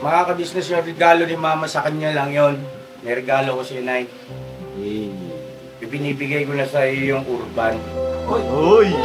Mga ka-business, yung regalo ni Mama sa kanya lang yon. May regalo ko si Nay. Ibinibigay ko na sa iyo yung urban. Uy!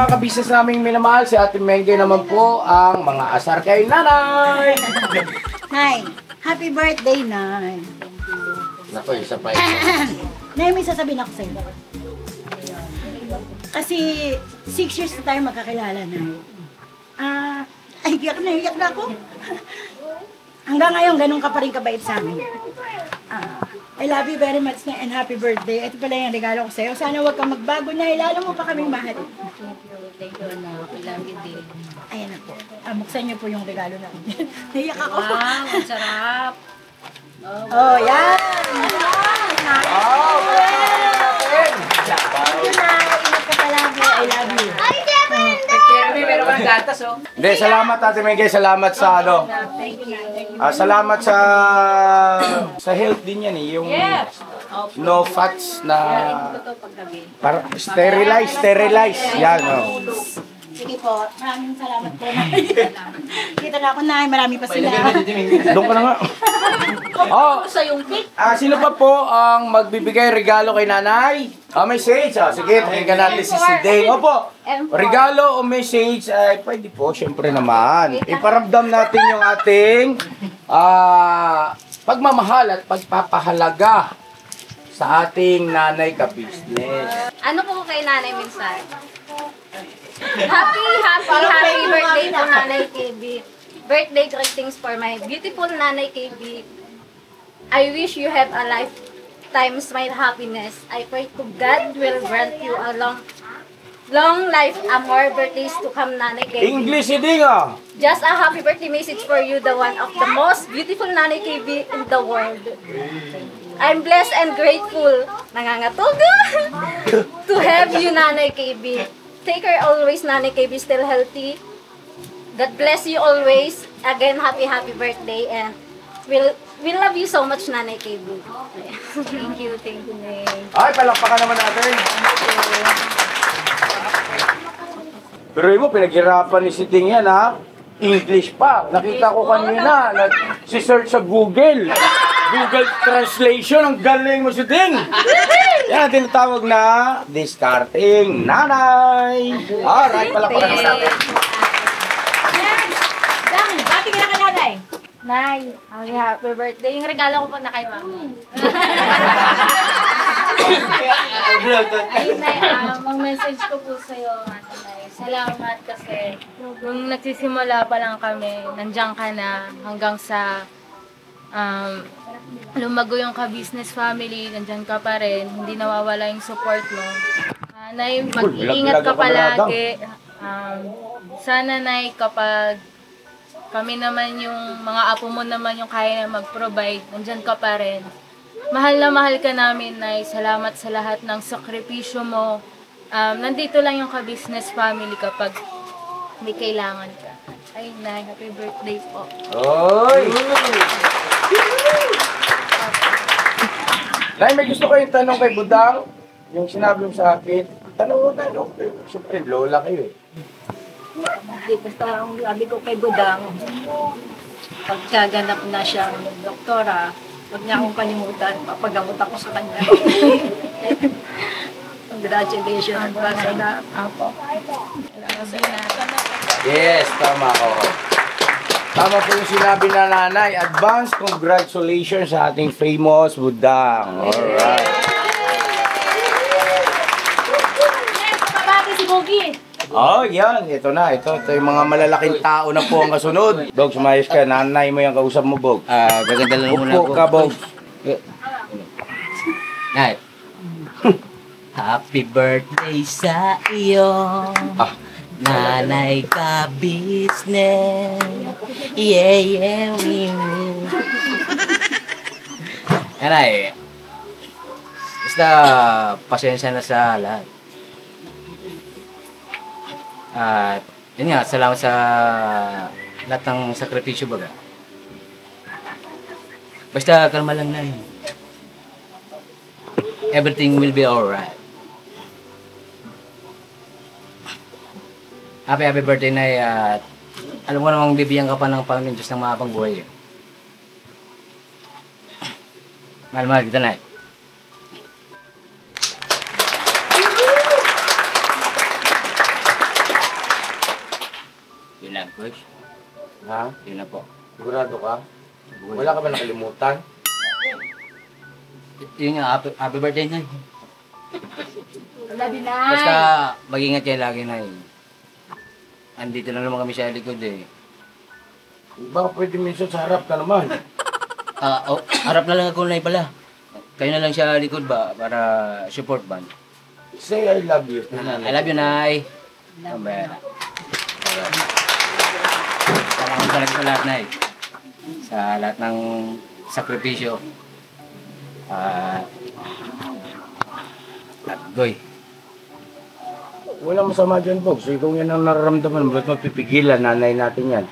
Kabisnes naming minamahal, si Ate Mengge naman po ang mga asar kay Nanay! Nay, happy birthday, Nay! Naku, isa pa. Nay, may sasabihin ako sa'yo. Kasi 6 years na tayo magkakilala, Nay. Ay, iyak na ako. Hanggang ngayon, ganun ka pa rin kabait sa amin. I love you very much, Nay, and happy birthday. Ito pala yung regalo ko sa'yo. Sana huwag kang magbago, Nay. Lalo mo pa kaming mahal. Thank you, na. I love you din. Ayan na po. Buksan niyo po yung regalo namin. Naiyak ako. Wow, ang sarap. Oh, yan! Wow! Thank you, Nay. Ingat ka palagi. I love you. Meron kang gatas, oh. Hindi, salamat Ate Mengge. Salamat sa ano. Thank you, Nay. Salamat sa health din yan eh. Yung no fats na para sterilize. Yan, no. Sige po, maraming salamat po. Kita na ako, Nay. Marami pa sila. Doon ka na nga. Oh, Sa yung cake. sino pa po ang magbibigay regalo kay Nanay? Message. Sige, pakinggan natin si Ding. Opo, regalo o message ay pwede po, syempre naman. Iparamdam natin yung ating pagmamahal at pagpapahalaga sa ating nanay ka-business. Ano po kay nanay minsan? Happy birthday po Nanay KB. Birthday greetings for my beautiful Nanay KB. I wish you have a lifetime smile happiness. I pray to God will grant you a long life and more birthdays to come, Nanay KB. English Ding ah! Just a happy birthday message for you, the one of the most beautiful Nanay KB in the world. I'm blessed and grateful, nangangatuga, to have you, Nanay KB. Take care always, Nanay KB, still healthy. God bless you always. Again, happy birthday, and we love you so much, Nanay KB. Thank you, Nay. Ay, palakpakan naman natin. Pero mo, pinaghirapan ni si Ding yan ha. English pa. Nakita ko kanina, si-search sa Google Translation, ang galing mo si Ding. Yan ang tinatawag na discarding nanay. Alright, palakpakan naman natin. Dang, bati ka na ka, Nanay. Nay, happy birthday. Yung regalo ko po na kay Mama. Ayun, Nay, ang message ko po sa'yo, Nay. Salamat kasi nung nagsisimula pa lang kami, nandiyan ka na hanggang sa lumago yung ka-business family, nandiyan ka pa rin, hindi nawawala yung support mo. Nay, mag-iingat ka palagi. Sana, Nay, kapag kami naman yung mga apo mo naman yung kaya na mag-provide, nandiyan ka pa rin. Mahal na mahal ka namin, Nay. Salamat sa lahat ng sakripisyo mo. Nandito lang yung ka-business family kapag may kailangan ka. Ay, Nay, happy birthday po. Oy! Nay, may gusto kayong tanong kay Budang. Yung sinabi mo sa akin. Tanong. Siyempre, lola kayo eh. Hindi, basta ang sabi ko kay Budang, pagkaganap na siyang doktora, huwag niya akong kalimutan, papagamot ako sa kanya. Congratulations pa sa lahat. Yes, tama ko. Tama po yung sinabi na nanay. Advance congratulations sa ating famous Budang. Alright. Kabati si Bogi. Oh, yan. Ito na. Ito yung mga malalaking tao na po ang kasunod. Bog, sumayos ka. Nanay mo yung kausap mo, Bog. Gaganda lang muna Upo ako. ka, Bog. Nay. Happy birthday sa iyo. Nanay ka business. Yeah, yeah, we will. Nanay. Basta pasensya na sa lahat. At yun nga, salamat sa lahat ng sakripisyo baga. Basta kalma lang na yun. Everything will be alright. Happy birthday, Nay. At alam ko namang bibigyan ka pa ng Panginoon Diyos ng mahabang buhay. Mahal kita, Nay. Yun lang, Coach. Ha? Yun na po. Sigurado ka? Wala ka ba nakalimutan? Yun nga, happy birthday, Nay. Love you, Nay. Basta mag-ingat kayo lagi, Nay. Andito lang naman kami sa likod eh. Baka pwede minsan sa harap ka naman. Harap na lang ako, Nay, pala. Kayo na lang sa likod ba para support ba? Say I love you. I love you, Nay. Salamat talaga sa lahat, Nay. Sa lahat ng sakripisyo. Goy. Wala masama dyan, Bog. So, kung yan ang nararamdaman, ba't mapipigilan nanay natin yan?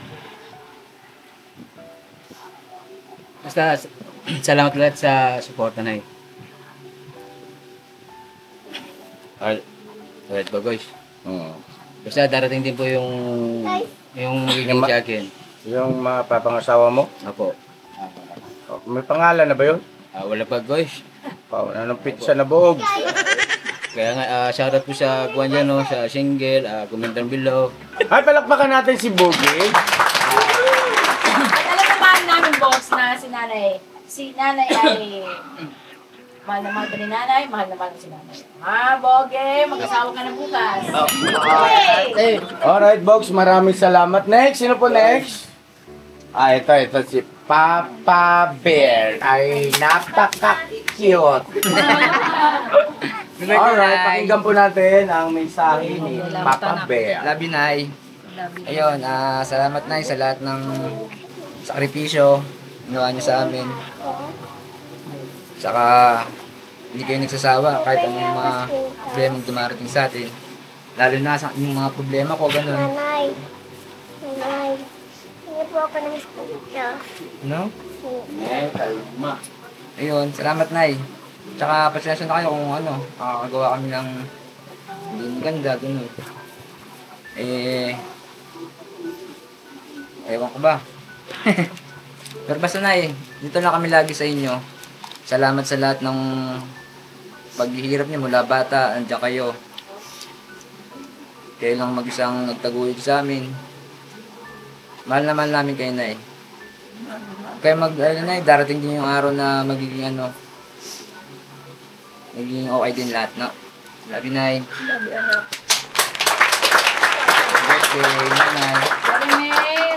Basta, salamat ulit sa suporta, Nay. Alright ba, guys? Basta darating din po yung magiging sa akin. Yung mapapangasawa mo? Apo. May pangalan na ba yun? Wala pa, guys. Wala ng pizza na, Bog. Kaya nga, shoutout po sa kuwan dyan, no, sa single, comment down below. Ay, palakpakan natin si Bogi. At alam naman namin, boss, na si nanay ay mahal na mahal ka ni nanay, mahal na mahal ka si nanay. Boge, mag-asawa ka na bukas. Hey! Alright, Bogs, maraming salamat. Next, sino po next? Ito si Papa Bear. Ay, napaka-cute. Alright, pakinggan po natin ang mensahe ni Papa Bear. Love you, Nay. Ayun, salamat, Nay, sa lahat ng sakripisyo ginawa niyo sa amin. Saka, hindi kayo nagsasawa kahit anong mga problema dumarating sa atin. Lalo na sa yung mga problema ko, ganun. Nanay, hindi po ako ng school. No? Kalma. Ayun, salamat, Nay. Tsaka, pasensya na kayo kung nakakagawa kami ng hindi maganda, ganun. Ewan ko ba? Pero basta, Nay, dito na kami lagi sa inyo. Salamat sa lahat ng paghihirap niyo mula bata, andiyan kayo. Kayo lang mag-isang nagtaguyod sa amin. Mahal naman namin kayo, Nay. Kaya Nay, darating din yung araw na magiging magiging okay din lahat, no? Love you, Nay. Love you, anak. Birthday, Nanay.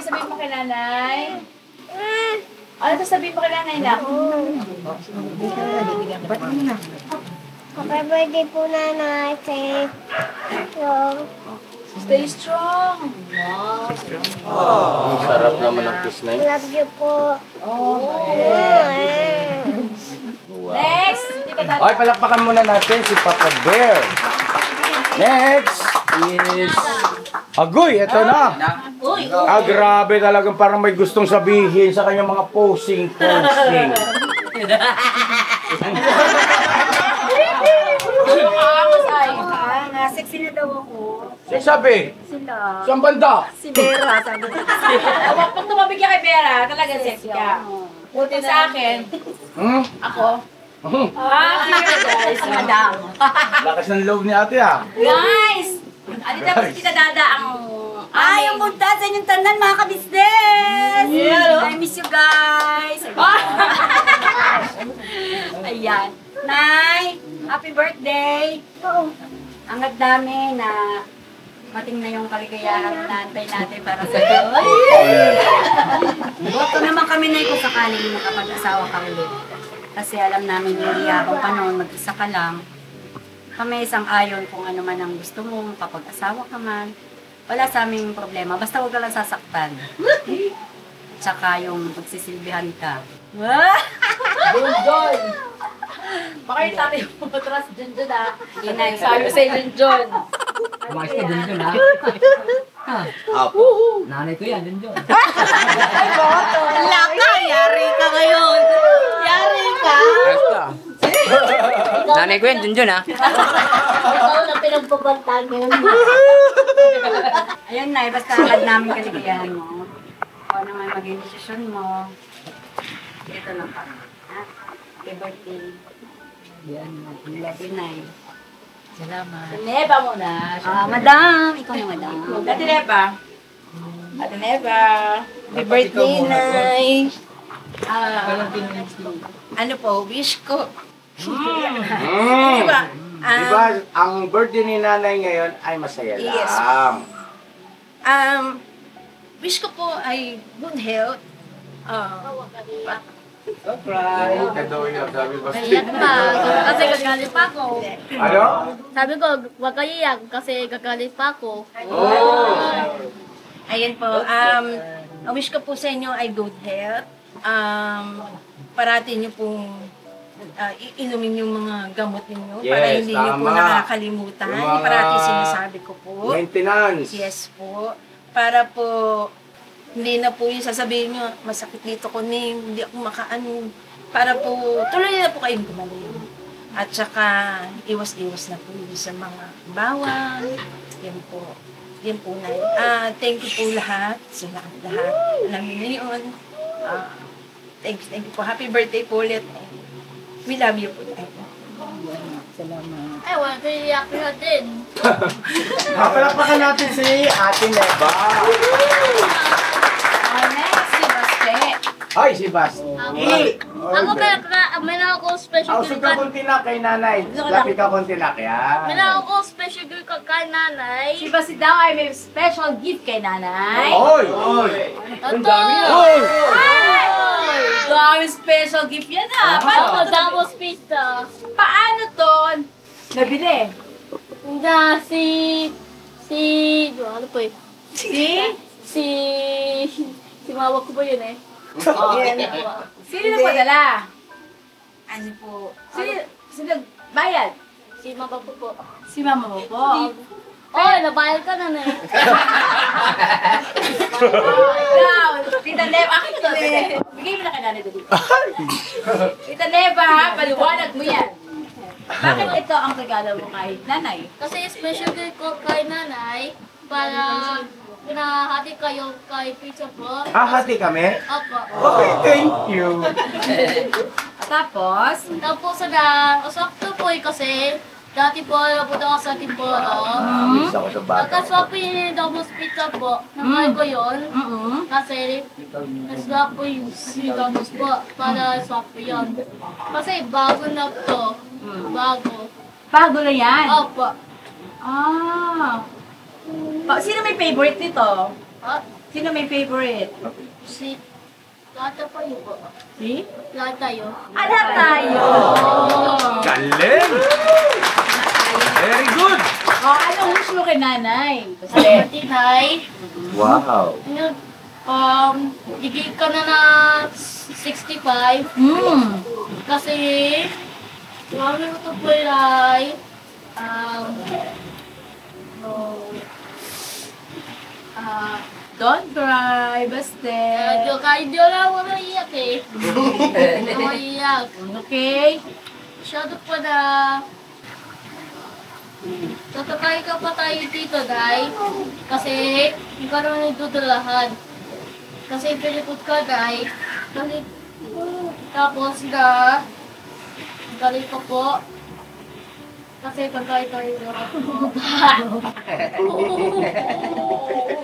Sabihin mo kay nanay. Ano to sabihin mo kay nanay na? Happy birthday po, Nanay. Stay strong. Wow. Ang sarap naman ng kiss na yun. Love you po. Next! Ay, palakpakan muna natin si Papa Bear. Next is Agoy, eto na. Grabe talagang parang may gustong sabihin sa kanyang mga posing. Sexy na daw ako. Sino sabi? Sila. Saan banda? Si Vera, sabi ko. Pag tumabig ka kay Vera, talaga sexy ka. Buti sa akin. Ako. Sige guys. Madam. Lakas ng loob ni ate ah. Guys! Alita po si Tita Dada ang Ay, yung punta sa inyong tanan, mga kabisnes! I miss you guys! Ayan. Nay, happy birthday! Angat dami na mating na yung kaligayahan na naantay natin para sa iyo. Boto naman kami na kung sakaling nakapag-asawa ka ulit. Kasi alam namin hindi habang panahon, mag-isa ka lang. Kami isang ayon kung ano man ang gusto mo, kapag-asawa ka man. Wala sa aming problema, basta huwag ka lang sasaktan. Tsaka yung pagsisilbihan ka. John! Bakit tayo yung matras dyan ah? Inay, sabi sa inyo, John. Kumayos ka din dyan, ha? Apo. Nanay ko yan, dyan. Wala ka! Yari ka ngayon! Yari ka! Nanay ko yan, dyan, ha? Ikaw na pinagpabantaan ngayon. Ayun na, basta agad namin kaligayahan mo. Kung ano man maging desisyon mo, dito lang kami. Ha? Happy birthday. Yan, love you, Nay. Salamat. Neba muna. Madam! Ikaw na, madam. Ate Neba. Ate Neba. Happy birthday, Nay. Ano po, wish ko. Diba? Diba, ang birthday ni nanay ngayon ay masaya Yes. lang. Wish ko po ay good health. Surprise! Ito daw yun, sabi ba? Iyak pa. Kasi gagalit pa ako. Ano? Sabi ko, huwag kayo iyak kasi gagalit pa ako. Ayan po. Ang wish ko po sa inyo ay good health. Parati niyo pong inumin yung mga gamot ninyo para Yes, hindi niyo po tama. nakakalimutan. Yung mga Parati sinasabi ko po. Maintenance. Yes po. Para po hindi na po yung sasabihin nyo, masakit dito ko ni, hindi ako makaano. Para po, tuloy na po kayong gumaling. At saka, iwas-iwas na po yung sa mga bawang. Yan po. Yan po na. Thank you po lahat. Sa lahat. Alam niyo yun. Thank you po. Happy birthday po ulit. We love you po. Ay, wala kayo iyak na din. Papalapakan natin si Ate Neba. Next, si Baste. Ay, si Bas. Ako may na ako special Ausog ka konti na kay nanay. Lapit ka konti na kaya. May na ako special girl kay nanay. Si Baste daw ay may special gift kay nanay. Oy! Ang dami yan. Oy! Dami special gift yan Ako, double pizza. Paano to? Nabili? Hindi, ano po eh? Si mawag ko ba yun eh? Sino nagpadala? Ano po? Sino bayad? Si mama po. Si mama mo po. Oh, nabayad ka na na eh. Ikaw, Tita Neva, akin to. Bigay mo na kay nanay dali. Tita Neva, paliwanag mo yan. Bakit ito ang regalo mo kay nanay? Kasi special girl ko kay nanay para pinahati kayo kay pizza po. Hati kami? Opo. Okay, thank you. Tapos, Tapos sakto po eh kasi dati po napunta ako sa Timboro. Miss ako sa bata. Nakaswap po yung double pizza po. Naman ko yun. Kasi naswap po yung double po para swap po yun. Kasi bago na to. bago na yan. Opo. Sino may favorite nito? Ah, Sino may favorite? si Lata pa yun po. Si? Lata yun. Lahat tayo! Galing! Very good! Anong wish mo kay nanay? Tinay. Wow! Higit ka na na 65. Kasi, marami ko ito po ay, Don't cry, Baste. kahit di wala ako naiiyak eh. Hindi ako naiiyak. Okay? Masyado pa na, tatakay ka pa tayo dito, Day. Kasi, hindi ka naman nagdudulahan. Kasi pilikot ka, Day. Kasi, tapos galing ka po. Kasi pagka-itoy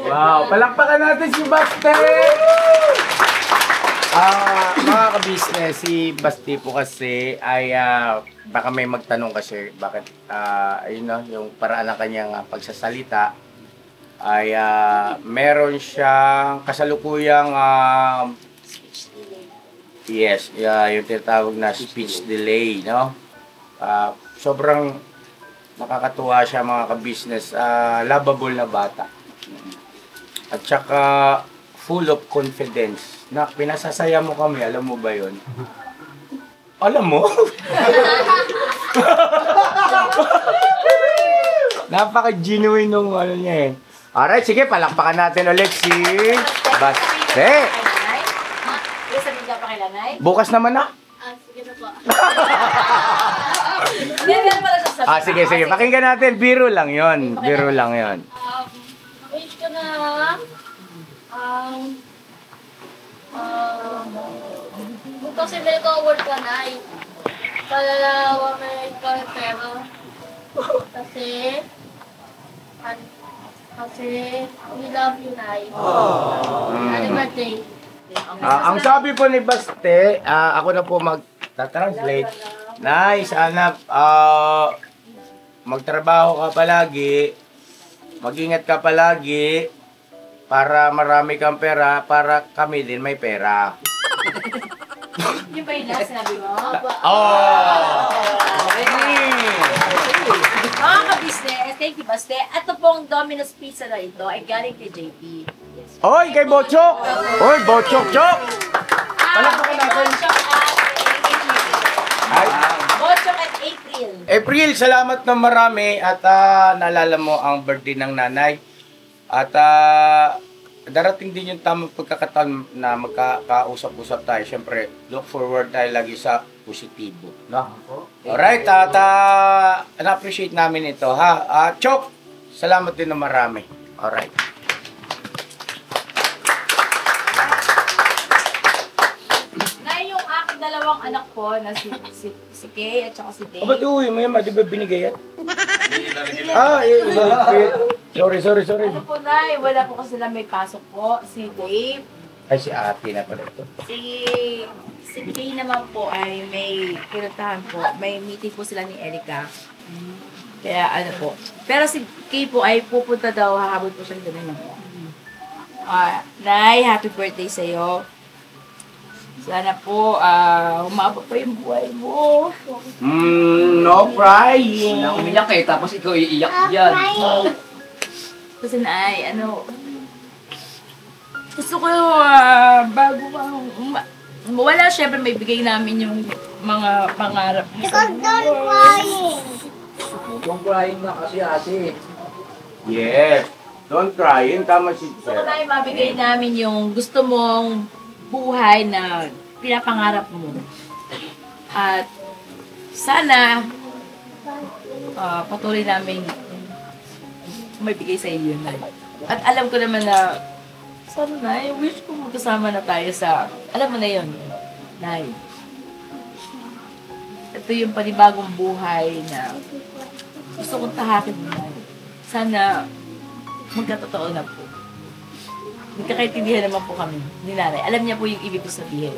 Wow, palakpakan natin si Baste! Mga ka-business, si Basti po kasi ay baka may magtanong kasi bakit ayun na, yung paraan ng kanyang pagsasalita ay meron siyang kasalukuyang yes, yung tinatawag na speech delay, no? Sobrang nakakatuwa siya mga ka-business, lovable na bata. At saka full of confidence. Na pinasasaya mo kami, alam mo ba yun? Alam mo? Napaka-genuine nung ano niya eh. Alright, sige, palakpakan natin ulit si Baste. Yung sabihin ka pa kay Lanay? Bukas naman na. sige na po. Ganyan pala siya sabihin. Sige, sige. Pakinggan natin. Biro lang yon. Biro lang yon. Wish ko na, kasi may ka-award ka na eh. Kalalawa may pera. Kasi, we love you, Nay. Happy birthday. Ang sabi po ni Baste, ako na po mag-translate. Nay, sana magtrabaho ka palagi, mag-ingat ka palagi, para marami kang pera, para kami din may pera. Yung ba yung last sinabi mo? Mga ka-business, thank you, Baste. Ito pong Domino's Pizza na ito ay galing kay JP. Yes. Oy, kay Bochok! Oy, Bochok, Chok! Palakpakan natin. Bochok at April. April, salamat na marami at naalala mo ang birthday ng nanay. At darating din yung tamang pagkakataon na magkakausap-usap tayo. Siyempre, look forward tayo lagi sa positibo. No? Alright, at na-appreciate namin ito. Ha? Chok, salamat din na marami. Alright. Na yung aking dalawang anak po na si Kay at saka si Dave. Ba't uwi mo yan? Di ba binigay yan? Sorry. Ano po na, wala po kasi sila may pasok po. Si Dave. Ay, si ate na pala ito. Si Kay naman po ay may pinuntahan po. May meeting po sila ni Erica. Kaya ano po. Pero si Kay po ay pupunta daw, hahabol po siya ganun. Nay, happy birthday sa'yo. Sana po, humaba pa yung buhay mo. No crying. Umiyak eh, tapos ikaw iiyak yan. Kasi Nay, gusto ko, bago wala, syempre may bigay namin yung mga pangarap mo sa buhay. Don't crying na kasi ate. Yes. Don't cry. Tama si Gusto ko na mabigay namin yung gusto mong buhay na pinapangarap mo. At sana patuloy namin may bigay sa iyo, Nay. At alam ko naman na sana, Nay, wish ko magkasama na tayo sa, alam mo na yun, Nay. Ito yung panibagong buhay na gusto kong tahakin mo, Nay. Sana magkatotoo na po. Nagkakaintindihan naman po kami ni Nanay. Alam niya po yung ibig ko sabihin.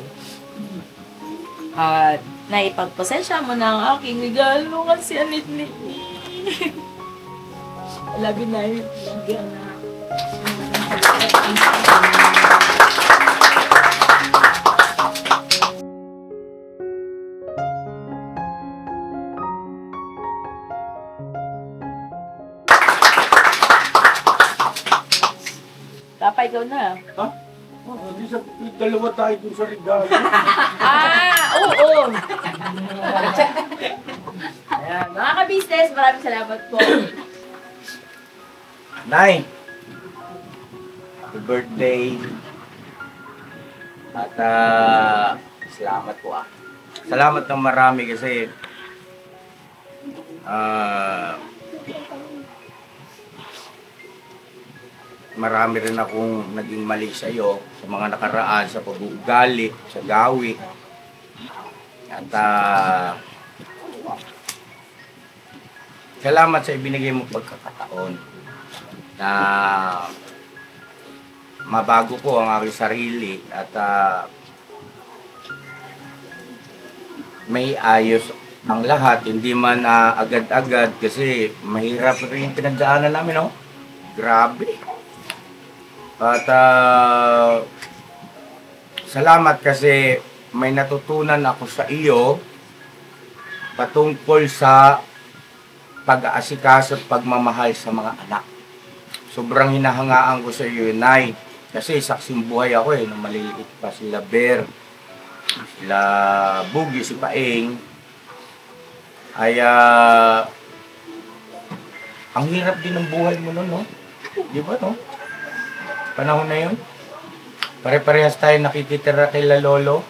At naipagpasensya mo na ang aking regalo kasi anit-nit. I love you, Nay. Love you, anak. Papa, ikaw na. Ha? Dalawa tayo dun sa regalo. Oo. Ayan, mga ka-business, maraming salamat po. Nay, happy birthday. At salamat po Salamat ng marami kasi marami rin akong naging mali sa iyo sa mga nakaraan, sa pag-uugali, sa gawi. At salamat sa ibinigay mo pagkakataon na mabago ko ang aking sarili at may ayos ang lahat, hindi man agad-agad kasi mahirap rin yung pinagdaanan namin, no? Grabe. At salamat kasi may natutunan ako sa iyo patungkol sa pag-aasikaso at pagmamahal sa mga anak. Sobrang hinahangaan ko sa iyo, Nay. Kasi saksing buhay ako nung maliliit pa sila Bear, sila Bugi, si Paeng. Ay, ang hirap din ng buhay mo nun, no? Di ba, no? Panahon na yun. Pare-parehas tayo nakikitira kay Lolo.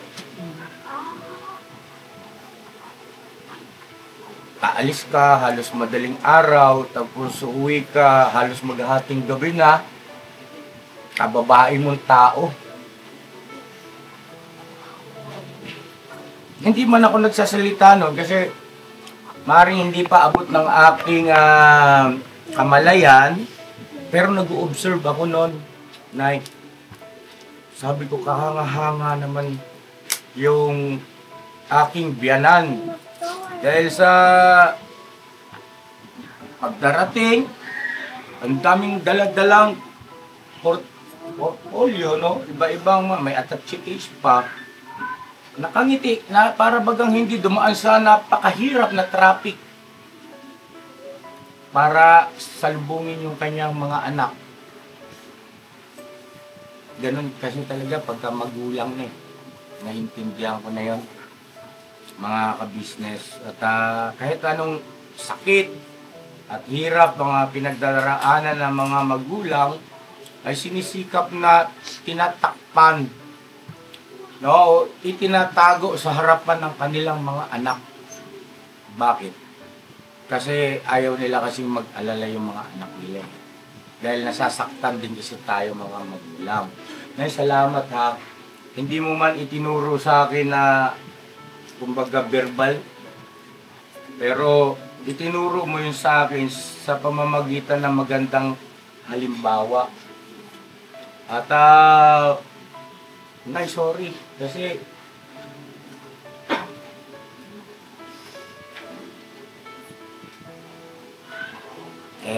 Aalis ka, halos madaling araw, tapos uwi ka, halos maghahating gabi na. Kababae mong tao. Hindi man ako nagsasalita noon kasi maaaring hindi pa abot ng aking kamalayan, pero nag-o-observe ako noon, Nay. Sabi ko, kahanga-hanga naman yung aking biyanan. Dahil sa pagdarating, ang daming daladalang portfolio, no? Iba-ibang may attached case pa. Nakangiti na para bagang hindi dumaan sa napakahirap na traffic para salubungin yung kanyang mga anak. Ganun kasi talaga pagka magulang na naintindihan ko na yon, mga ka-business. At kahit anong sakit at hirap mga pinagdaraanan ng mga magulang ay sinisikap na tinatakpan, no, itinatago sa harapan ng kanilang mga anak. Bakit? Kasi ayaw nila kasing mag-alala yung mga anak nila. Dahil nasasaktan din kasi tayo mga magulang. Nay, salamat ha. Hindi mo man itinuro sa akin na kumbaga verbal, pero itinuro mo yun sa akin sa pamamagitan ng magandang halimbawa. At Nay, sorry kasi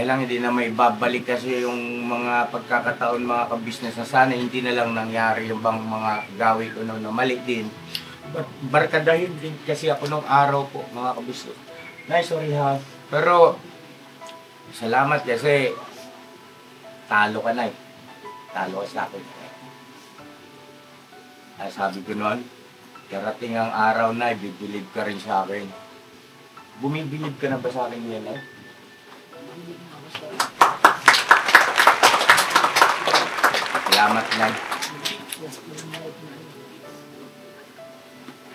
lang hindi na may babalik kasi yung mga pagkakataon mga ka-business na sana hindi na lang nangyari yung bang mga gawi ko na mali din. Barkadahin din kasi ako nung araw po mga ka-business. Nay, sorry ha. Pero salamat kasi talo ka, Nay. Talo ka sa akin. Ay, sabi ko noon, darating ang araw na, bibilib ka rin sa akin. Bumibilib ka na ba sa akin yan, Nay? Salamat, Nay.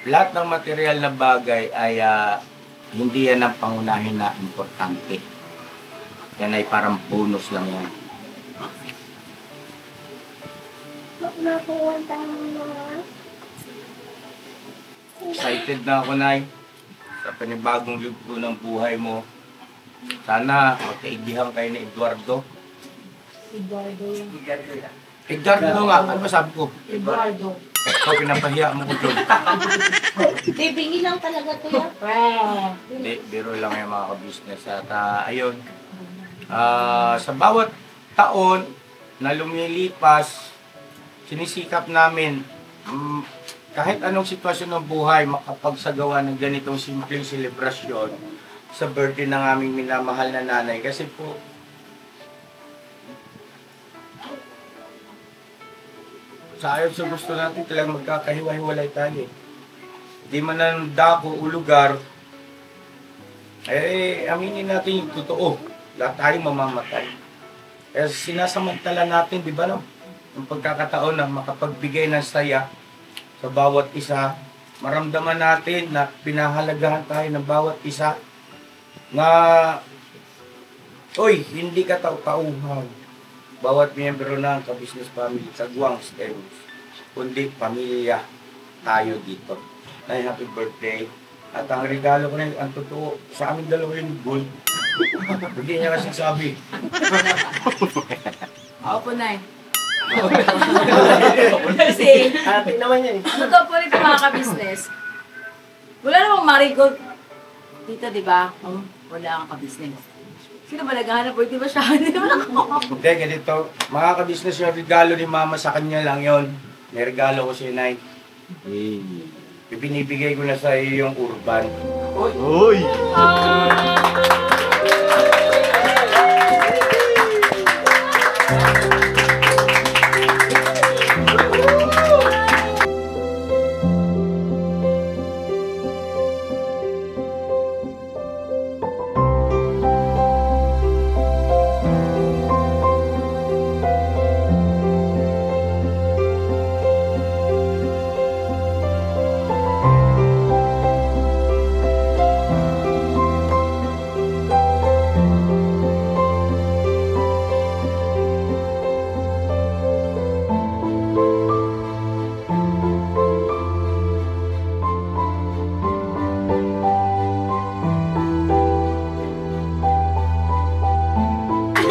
Lahat ng material na bagay ay hindi yan ang pangunahin na importante. Yan ay parang bonus lang yan. Excited na ako, Nay, sa panibagong yugto ng buhay mo. Sana magkaibihan kayo ni Eduardo. Eduardo nga, ano ba sabi ko? Eduardo. Ikaw, pinapahiya mo ko doon. Bibingi lang talaga to yan. Hindi, biro lang yung mga ka-business. At ayun, sa bawat taon na lumilipas, sinisikap namin kahit anong sitwasyon ng buhay, makapagsagawa ng ganitong simpleng selebrasyon sa birthday ng aming minamahal na nanay. Kasi po, sa ayaw sa gusto natin talagang magkakahiwa-hiwalay tayo. Di man ng dako o lugar, aminin natin yung totoo. Lahat tayo mamamatay. Kaya sinasamantala natin, di ba, no? Yung pagkakataon na makapagbigay ng saya sa bawat isa, maramdaman natin na pinahalagahan tayo ng bawat isa, na oy, hindi ka tauhan bawat miyembro ng ka-business family sa Guang Stems, kundi pamilya tayo dito. Nay, happy birthday. At ang regalo ko na ang totoo sa aming dalawa yung gold. Hindi niya kasi sabi. Ako po, Nay. Kasi, Ate naman yan eh. totoo po rin mga ka-business. Wala namang marigold dito, di ba? Wala kang ka-business. Sino ba naghahanap po? Di ba siya? Hindi naman ako. Hindi, ganito. Mga ka-business yung regalo ni Mama sa kanya lang yon. May regalo ko si Nay. Ibinibigay ko na sa iyo yung urban. Uy!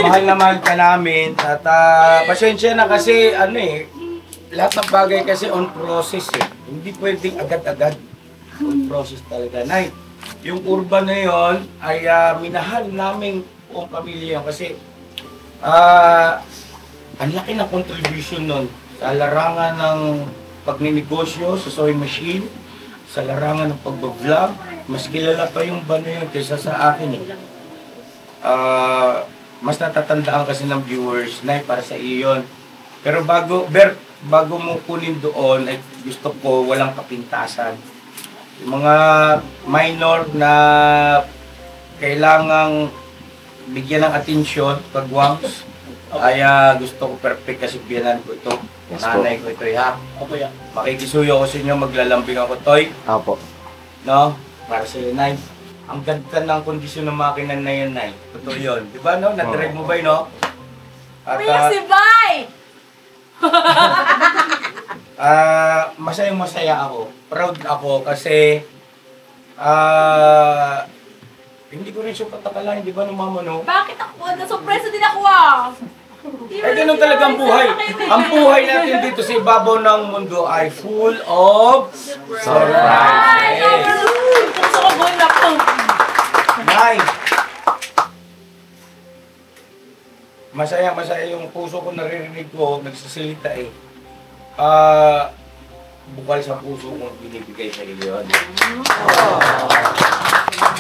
Mahal na mahal ka namin at pasensya na kasi lahat ng bagay kasi on process eh. Hindi pwedeng agad-agad. On process talaga. Nay, yung urban na yon ay minahal namin buong pamilya yun kasi ang laki ng contribution nun sa larangan ng pagninegosyo, sa sewing machine, sa larangan ng pag-vlog. Mas kilala pa yung bano yun kaysa sa akin eh. Mas natatandaan kasi ng viewers na para sa iyo yun. Pero bago mo kunin doon, ay gusto ko walang kapintasan. Yung mga minor na kailangang bigyan ng atensyon, pagwangs, ay gusto ko perfect kasi biyanan ko ito. Nanay ko ito, ha? Opo, ya. Makikisuyo ko sa inyo, maglalambing ako, Toy. Apo. No? Para sa iyo, Nay. Ang ganda ng kondisyon ng makina na yun, Nay. Totoo yun. Di ba, no? Na-drive mo ba yun, no? At, Kuya si Bay! masayang-masaya ako. Proud ako kasi hindi ko rin siya patakalain, di ba, no, Mama, no? Bakit ako? Nasurpresa din ako ah! Ay, ganun talaga ang buhay. Ang buhay natin dito sa ibabaw ng mundo ay full of surprise. Puso ko buhay na po. Nay, masaya yung puso ko, naririnig ko, nagsasalita eh. Bukal sa puso kong binibigay sa iyo yun.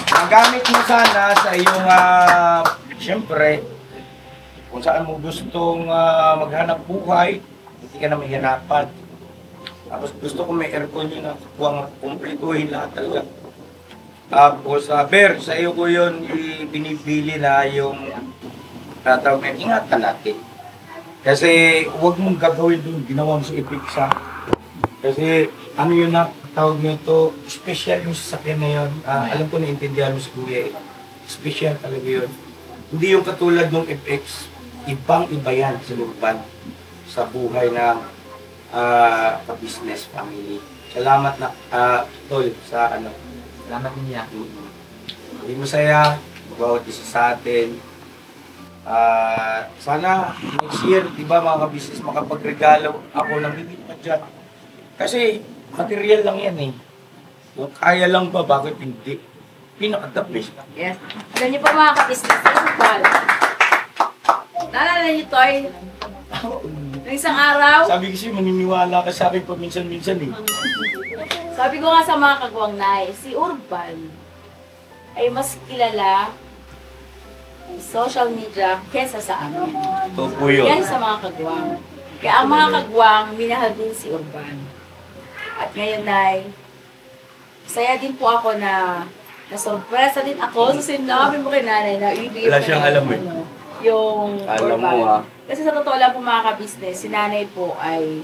Magamit mo sana sa iyong, siyempre, kung saan mo gustong maghanap buhay, hindi ka na mahirapan. Tapos gusto ko may aircon yun na kuwang kumpletuhin lahat talaga. Tapos, Ber, sa iyo ko yun binibili na yung tatawag na ingatan natin. Kasi huwag mong gagawin doon, ginawa mo sa ipiksa. Kasi ano yun na tawag nyo ito, special yung sasakyan na yun. Alam ko naintindihan mo si Kuya, special talaga yun. Hindi yung katulad ng FX, ibang-iba yan sa urban, sa buhay ng ka-business family. Salamat na, Tol, sa ano. Salamat niya. Hindi masaya, bawat isa sa atin. Sana next year, di ba mga ka-business, makapagregalo ako ng higit pa dyan. Kasi material lang yan eh. Kung kaya lang ba, bakit hindi? Pinaka-the best. Yes. Alam niyo po mga ka-business, naalala niyo, Toy? Nung isang araw, Sabi kasi maniniwala ka sa akin paminsan-minsan eh. sabi ko nga sa mga kagwang Nay, si Urban ay mas kilala sa social media kesa sa amin. Ito po yun. Yan sa mga kagwang. Kaya ang mga kagwang, minahal din si Urban. At ngayon, Nay, saya din po ako na nasurpresa din ako sa sinabi mo kay Nanay na ibigay Wala siyang alam eh. Yung Alam Urban. mo, Kasi sa totoo lang po mga ka-business, si Nanay po ay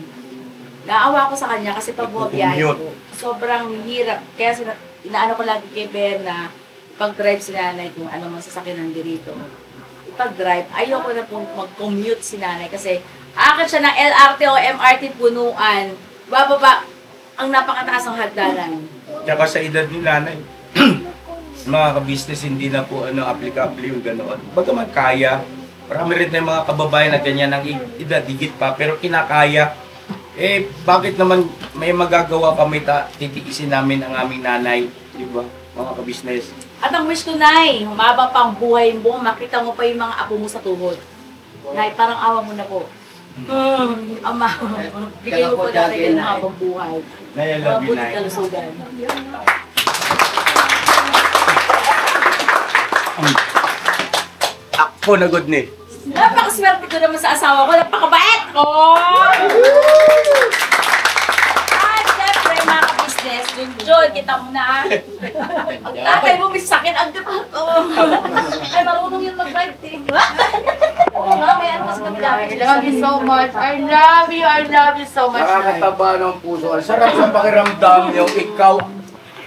naawa ko sa kanya kasi pag bumabiyahe Commute. po, sobrang hirap. Kaya inaano ko lagi kay Ben na pag-drive si Nanay kung ano man sasakyan ng dirito. Pag-drive, ayoko na po mag-commute si Nanay kasi akit siya ng LRT o MRT punuan. Bababa ang napakataas ng hagdanan. Tsaka sa edad ni nanay, mga ka-business, hindi na po applicable yung ganoon. Bagaman kaya, marami rin tayong mga kababayan na ganyan ang edad, higit pa, pero kinakaya. Bakit naman may magagawa kami, titiisin namin ang aming nanay, di ba, mga ka-business? At ang wish ko, Nay, humaba pa ang buhay mo, makita mo pa yung mga apo mo sa tuhod. Nay, parang awa mo na po. Ama, bigay mo po natin ng habang buhay. Nay, I love you, Mabuti Nay. kalusugan. Ako na good ni. Napakaswerte ko naman sa asawa ko, napakabait ko! At syempre, mga ka-business, Junjun, kita mo na. Ang tatay mo may sakit, ang diba ko. Ay, marunong yun mag-drive, eh. Oo nga, may ano kasi kami dapat. I love you so much. I love you so much. Nakakataba ng puso. Ang sarap sa pakiramdam yung ikaw.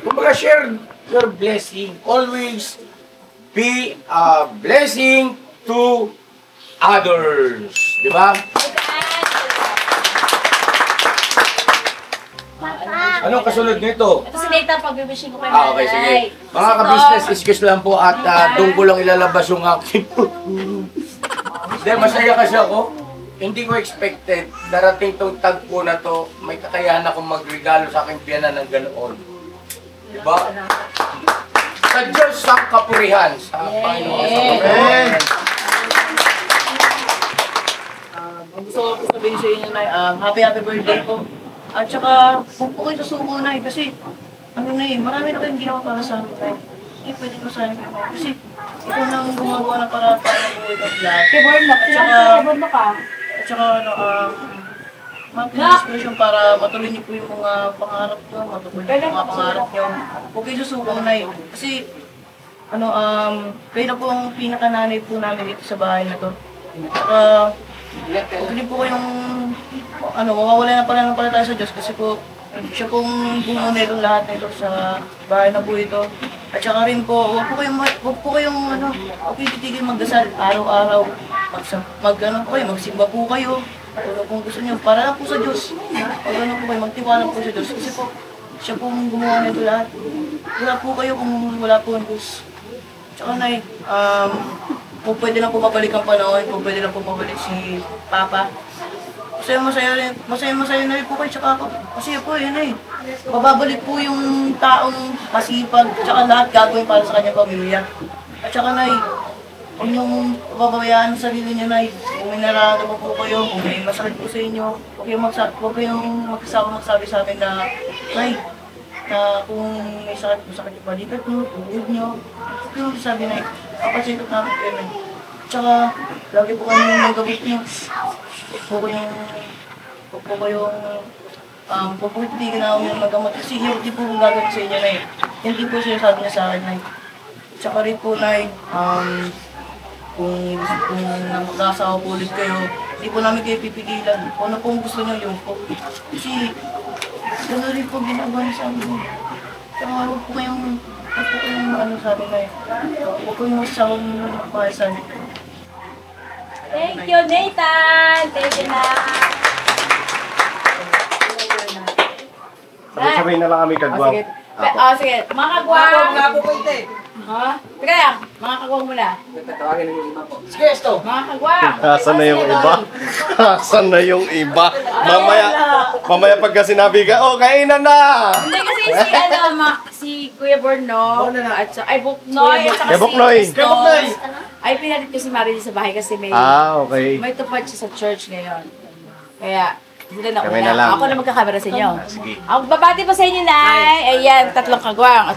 Kumbaga, share your blessing. Always be a blessing to others. Di ba? Anong kasunod nito? Ito si Nathan, pag-wishing ko kay Okay, sige. Mga ka-business, excuse lang po at doon ko lang ilalabas yung aking Dahil masaya kasi ako. Hindi ko expected, darating tong tagpo na to, may kakayahan akong magregalo sa aking piyanan ng ganoon. Diba? Sa Diyos ang kapurihan, sa Panginoon. Amen! Gusto ko sabihin sa inyo, Nay, happy birthday po. At saka, huwag po kayo susuko, Nay, kasi, marami na kayong ginawa para sa amin, Nay. Pwede ko sa amin, kasi, ikaw nang gumagawa ng para ng buhay ka lahat. Keyboard na, keyboard na ka. At saka, mag-inspiration para matuloy niyo po yung mga pangarap nyo, matuloy yung mga pangarap nyo. Huwag kayo susuko, Nay, kasi, kayo na po ang pinakananay po namin dito sa bahay na to. At huwag din po kayong, mawawala na pala ng pala tayo sa Diyos kasi po, siya pong bumuno itong lahat nito sa bahay na po ito. At saka rin po, huwag po kayong titigil magdasal araw-araw. Magsimba po kayo. Kung gusto niyo, para lang po sa Diyos. Pag po kayo, magtiwala po sa Diyos. Kasi po, siya pong gumawa nito lahat. Wala po kayo kung wala po ang Diyos. Tsaka, Nay, kung pwede lang po mabalik ang panahon, kung pwede lang po mabalik si Papa. Masaya na rin po kayo, tsaka ako. Kasi po, yun eh. Mababalik po yung taong masipag, tsaka lahat gagawin para sa kanyang pamilya. At tsaka, Nay, huwag niyong pababayaan sa sarili niyo, Nay. Kung may nararamdaman po kayo, kung may masakit po sa inyo, huwag kayong magsabi sa amin na, Nay, na kung may sakit yung balikat niyo, tuhod niyo, huwag kayong sabi, Nay, kapasitot namin kayo, Nay. Tsaka, lagi po kayong magabot niyo. Huwag po titigil na ako yung magamot. Kasi hindi po gagawin sa inyo, Nay. Hindi po siya sabi niya sa akin, Nay. Tsaka rin po, Nay, kung nakasawa po ulit kayo, hindi po namin kayo pipigilan. Kung ano pong gusto niyo, yun po. Kasi, gano'n rin po ginagawa niya sa amin. Tsaka huwag po kayong sabi, Nay. Huwag po yung masasawang makasabi. Thank you, Nathan! Thank you na! Sabay na lang kami kagwaw. Sige. Mga kagwang! Ha? Teka lang, mga kagwang muna. Sige, esto. Mga kagwang! Asan na yung iba? Asan na yung iba? Mamaya pagka sinabi ka, oh, kainan na! Hindi kasi si Kuya Borno, at ay Buknoy, at saka Buknoy. si Buknoy. Ay pinalit ko si Marilyn sa bahay kasi may Okay. may tupad siya sa church ngayon. Kaya, sila na Kami una. na lang. Ako na magkakamera sa inyo. Sige. Ako babati pa sa inyo, Nay. Ayan, 3 kagwang.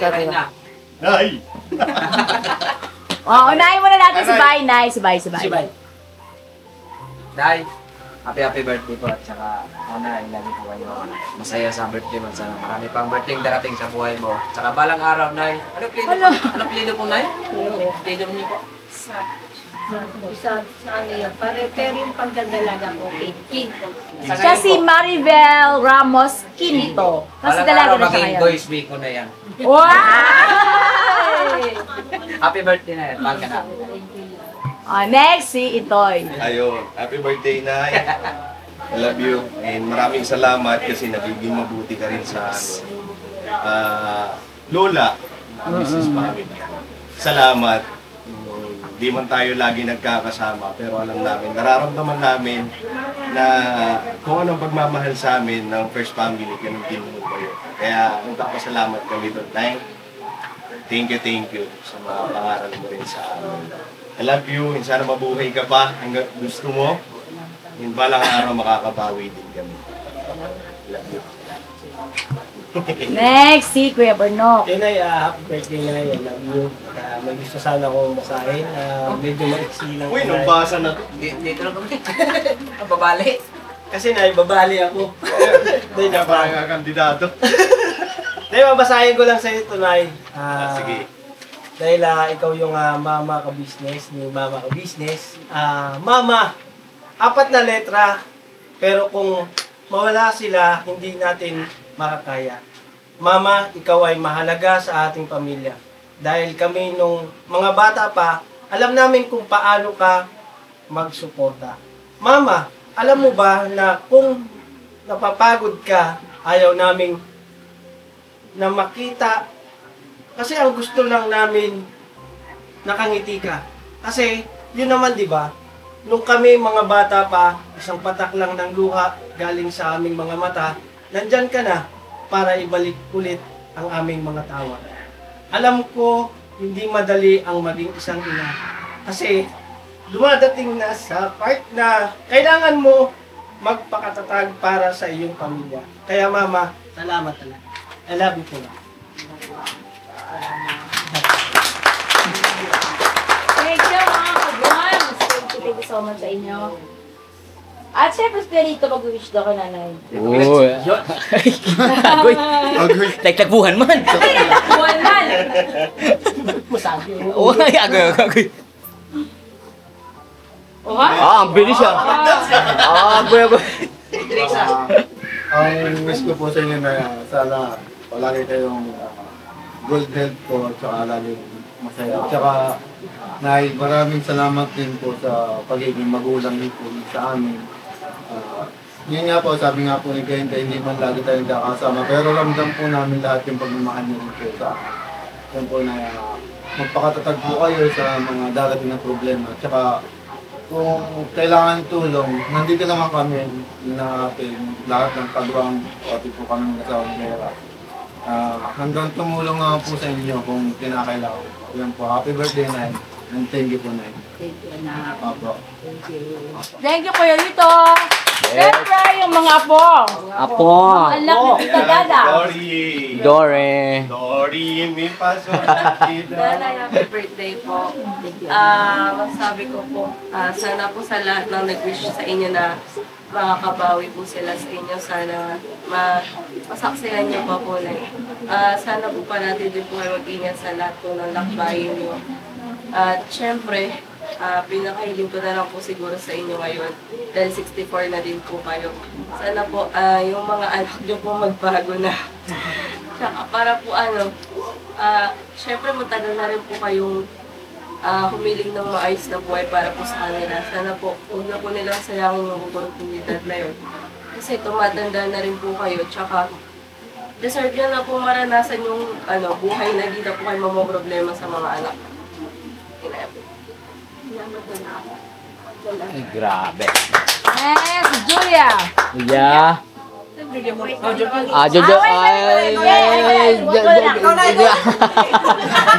Ay! Unahin muna natin si Bay, Nay. Si Bay. Day, happy birthday po at saka lagi po kayo masaya sa birthday mo. Sana marami pang birthday darating sa buhay mo. Tsaka balang araw, Nay. Ano plido po, Nay? Plido niyo po. Pero yung pagdadalaga ko, King. Siya si Maribel Ramos Quinto. Kasi Balang dalaga araw, na siya maging ngayon. boys week ko na yan. Wow! Happy birthday na yan. Pagka na. Next, si Itoy. Ayun, happy birthday, Nay. I love you. And maraming salamat kasi nagiging mabuti ka rin sa lola business family. Salamat. Di man tayo lagi nagkakasama, pero alam namin, nararamdaman namin na kung anong pagmamahal sa amin ng First Family, ganun din mo kayo. Kaya nagpapasalamat kami doon. Thank you sa mga pangaral mo rin sa amin. I love you, and sana mabuhay ka pa hanggang gusto mo. Yung balang araw makakabawi din kami. I love you. Next, si Kuya Bernok. Nay, happy birthday na I love you. May gusto sana akong basahin. Medyo maiksi lang. Uy, nung basa na to. Dito lang kami. Ang babali. Kasi naibabali ako. Hindi na parang kandidato. Nay, mabasahin ko lang sa iyo tunay. Sige. Dahil ikaw yung mama ka-business, ni mama ka-business. Mama, 4 na letra. Pero kung mawala sila, hindi natin makakaya. Mama, ikaw ay mahalaga sa ating pamilya. Dahil kami nung mga bata pa, alam namin kung paano ka magsuporta. Mama, alam mo ba na kung napapagod ka, ayaw namin na makita. Kasi ang gusto lang namin, nakangiti ka. Kasi, yun naman, di ba? Nung kami mga bata pa, isang patak lang ng luha galing sa aming mga mata, nandyan ka na para ibalik ulit ang aming mga tawa. Alam ko, hindi madali ang maging isang ina. Kasi, dumadating na sa part na kailangan mo magpakatatag para sa iyong pamilya. Kaya mama, salamat talaga. I love you po. Thank you mga ka-drums. Thank you so much sa inyo. At syempre, Spirito, mag-wish daw ka nanay. Agoy. Tagtagbuhan man. Buwan man! Masabi. Uy, agoy. Oha? Ang bilis siya. Agoy. Ang wish ko po sa inyo na sana palagi kayong good health po at saka lagi masaya. At saka maraming salamat din po sa pagiging magulang niyo po sa amin. Yun nga po, sabi nga po ni Kenta, hindi man lagi tayong nakasama. Pero ramdam po namin lahat yung pagmamahal niyo rin po sa yun po na magpakatatag po kayo sa mga darating na problema. At saka kung kailangan tulong, nandito naman kami na ating lahat ng kagawang pati po kami nasawang pera. Hanggang tumulong naman po sa inyo kung kinakailangan. Yan po, happy birthday, Nay. And thank you po, Nay. Thank you, anak. Opo. Thank you. Thank you, Kuya Lito. Siyempre, yung mga apo. Apo. Ang laki ng Dada. Dory, may paso. Nanay, happy birthday po. Sabi ko po, sana po sa lahat ng nag-wish sa inyo na makakabawi po sila sa inyo. Sana masaksihan niyo pa po na. Sana po parati din po kayo mag-ingat sa lahat po ng lakbayin niyo. At syempre, pinakahiling ko na lang po siguro sa inyo ngayon dahil 64 na din po kayo. Sana po yung mga anak niyo po magbago na. Tsaka para po syempre matagal na rin po kayong humiling ng maayos na buhay para po sa kanila. Sana po, huwag na po nilang sayangin yung oportunidad na yun. Kasi tumatanda na rin po kayo. Tsaka deserve nyo na po maranasan yung buhay na hindi na po kayo mamroblema sa mga anak. Ay, grabe. Yes, Julia. Yeah. Jojo.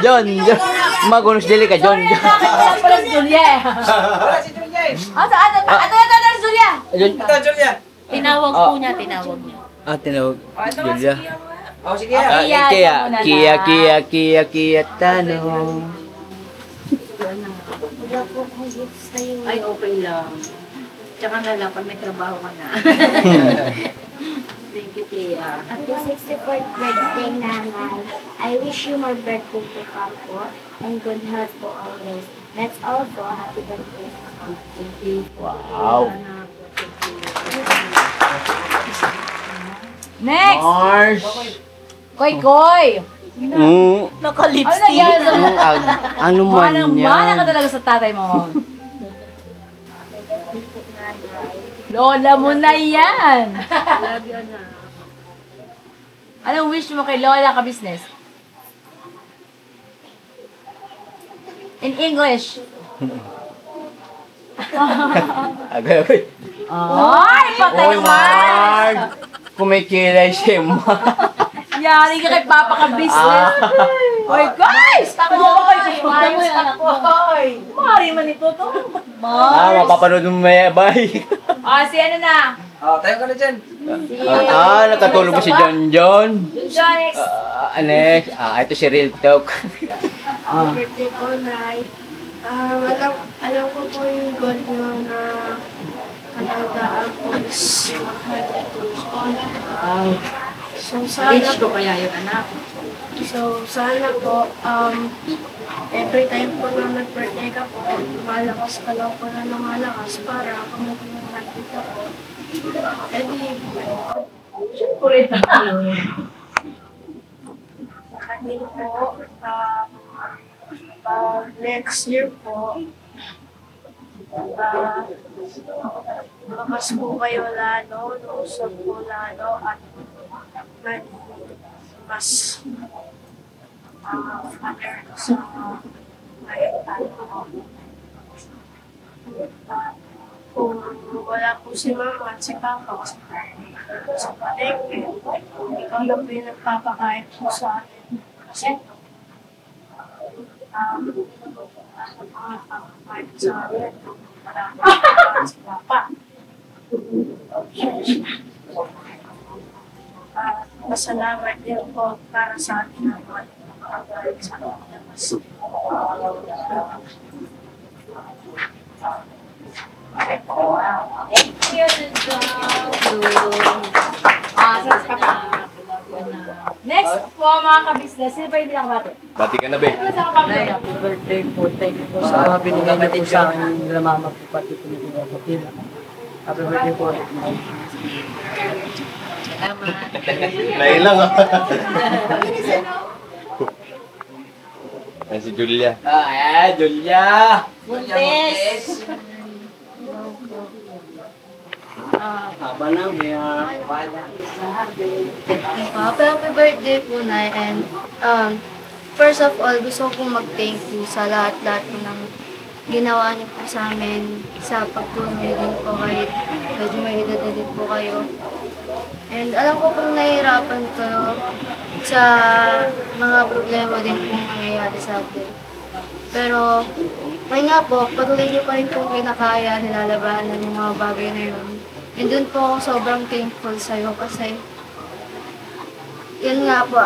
John. Magunos dili ka, John. Wala si Julia. Wala si Julia. Ano, Julia? Ito, Julia. Tinawag po niya, tinawag niya. Tinawag. Julia. Oh, sige. Kia, tanong. Wala po akong gifts sa'yo. Ay, okay lang. Tsaka na lang, pag may trabaho ka na. Thank you, Tia. Happy 64th birthday, Nanay. I wish you more birthday to come po and good health po always. That's all po. Happy birthday. Thank you. Wow. Next. Mars. Koy. Naka-lipstick. Ano man yan? Mana ka talaga sa tatay mo. Lola mo na yan. Love you, anak. Anong wish mo kay Lola ka business? In English. Agay. Ay, patay Oy, naman! Mark! Kumikilay si Mark. Yari ka kay Papa ka business. Oy, guys! Takoy! Takoy! Mari man ito to. Mapapanood mo may bay. Si ano na? Tayo ka na dyan. Nakatulog ba si John John? John X. Next, ito si Real Talk. Birthday po, Nay. Alam ko po yung goal nyo na kanagdaan po is so sana Age ko kaya yun, anak. So sana po every time po na nag-birthday ka po, malakas ka lang po na lumalakas para kung nakita po. Kulit na. Kanil po, next year po, makas po kayo lalo, lusog po lalo, at mas under sa kung wala po si Mama at si Papa sa palengke, ikaw lang po yung nagpapakain po sa atin. Kasi pagpapakain sa amin, wala si Papa. Masalamat din po para sa atin naman. Sa Thank you, Next po mga ka-business, sino pa hindi nakabati? Bati ka na, be. Happy birthday po. Thank you po sa binigay niyo po sa akin nila mama po pati po nila kapatid. Happy birthday po. Nailang Ayan si Julia. Julia. Buntis! Haba lang, Happy birthday po, Nay. And first of all, gusto kong mag-thank you sa lahat-lahat po ng ginawa niyo po sa amin sa pagtulong din po kahit medyo may edad na din po kayo. And alam ko pong nahihirapan kayo sa mga problema din po nangyayari sa atin. Pero, may nga po, patuloy niyo pa rin po kinakaya, nilalabanan yung mga bagay na yun. And dun po ako sobrang thankful sa'yo kasi yun nga po,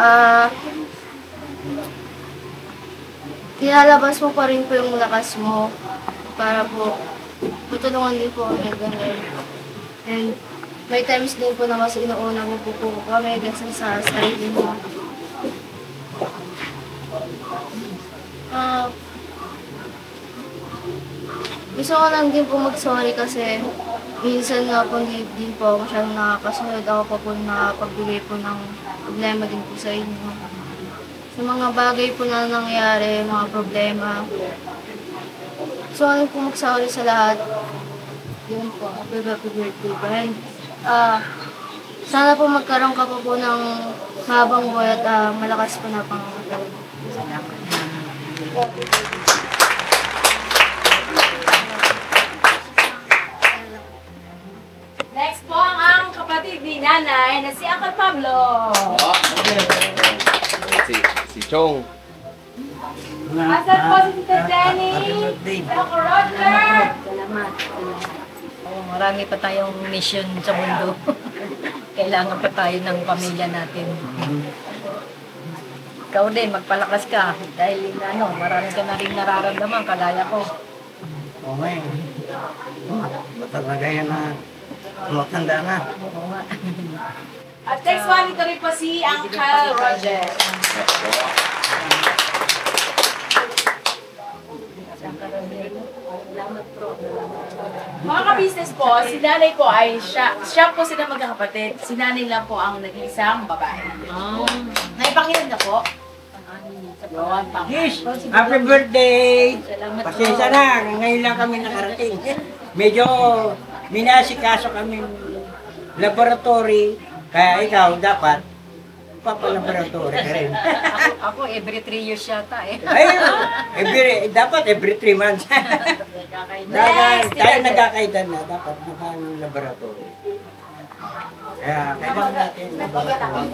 nilalabas mo pa rin po yung lakas mo para po tutulungan din po kami ganun. And may times din po na mas inuuna mo po kami kasi sa sarili mo. Gusto ko lang din po mag-sorry kasi minsan nga po hindi din po ako masyadong nakakasunod. Ako pa po nakapagbigay po ng problema din po sa inyo. Sa mga bagay po na nangyari, mga problema. Gusto ko lang po mag-sorry sa lahat. Yun po, happy birthday po. And sana po magkaroon ka po ng habang buhay at malakas po na pangangatawan. Salamat. Next po ang kapatid ni Nanay na si Uncle Pablo. Si Chong. Asan po si Tita Jenny? Uncle Roger! Salamat. Marami pa tayong mission sa mundo. Kailangan pa tayo ng pamilya natin. Ikaw din, magpalakas ka. Dahil marami ka na rin nararamdaman, kagaya ko. Oo nga eh. Talaga yan na tumatanda na. At next one, ito rin po si Uncle Roger. Mga ka-business po, si nanay po ay siya po sila magkakapatid. Si nanay lang po ang nag-iisang babae. Naipakilan na po. Yes, happy birthday! Pasensya na, ngayon lang kami nakarating. Medyo minasikaso kami laboratory, kaya ikaw dapat magpapalaboratory ka rin. Ako every 3 years yata eh. Ay, dapat every 3 months. Tayo nagkakaedad na, dapat naka-laboratory. Kaya, kailangan natin laboratory.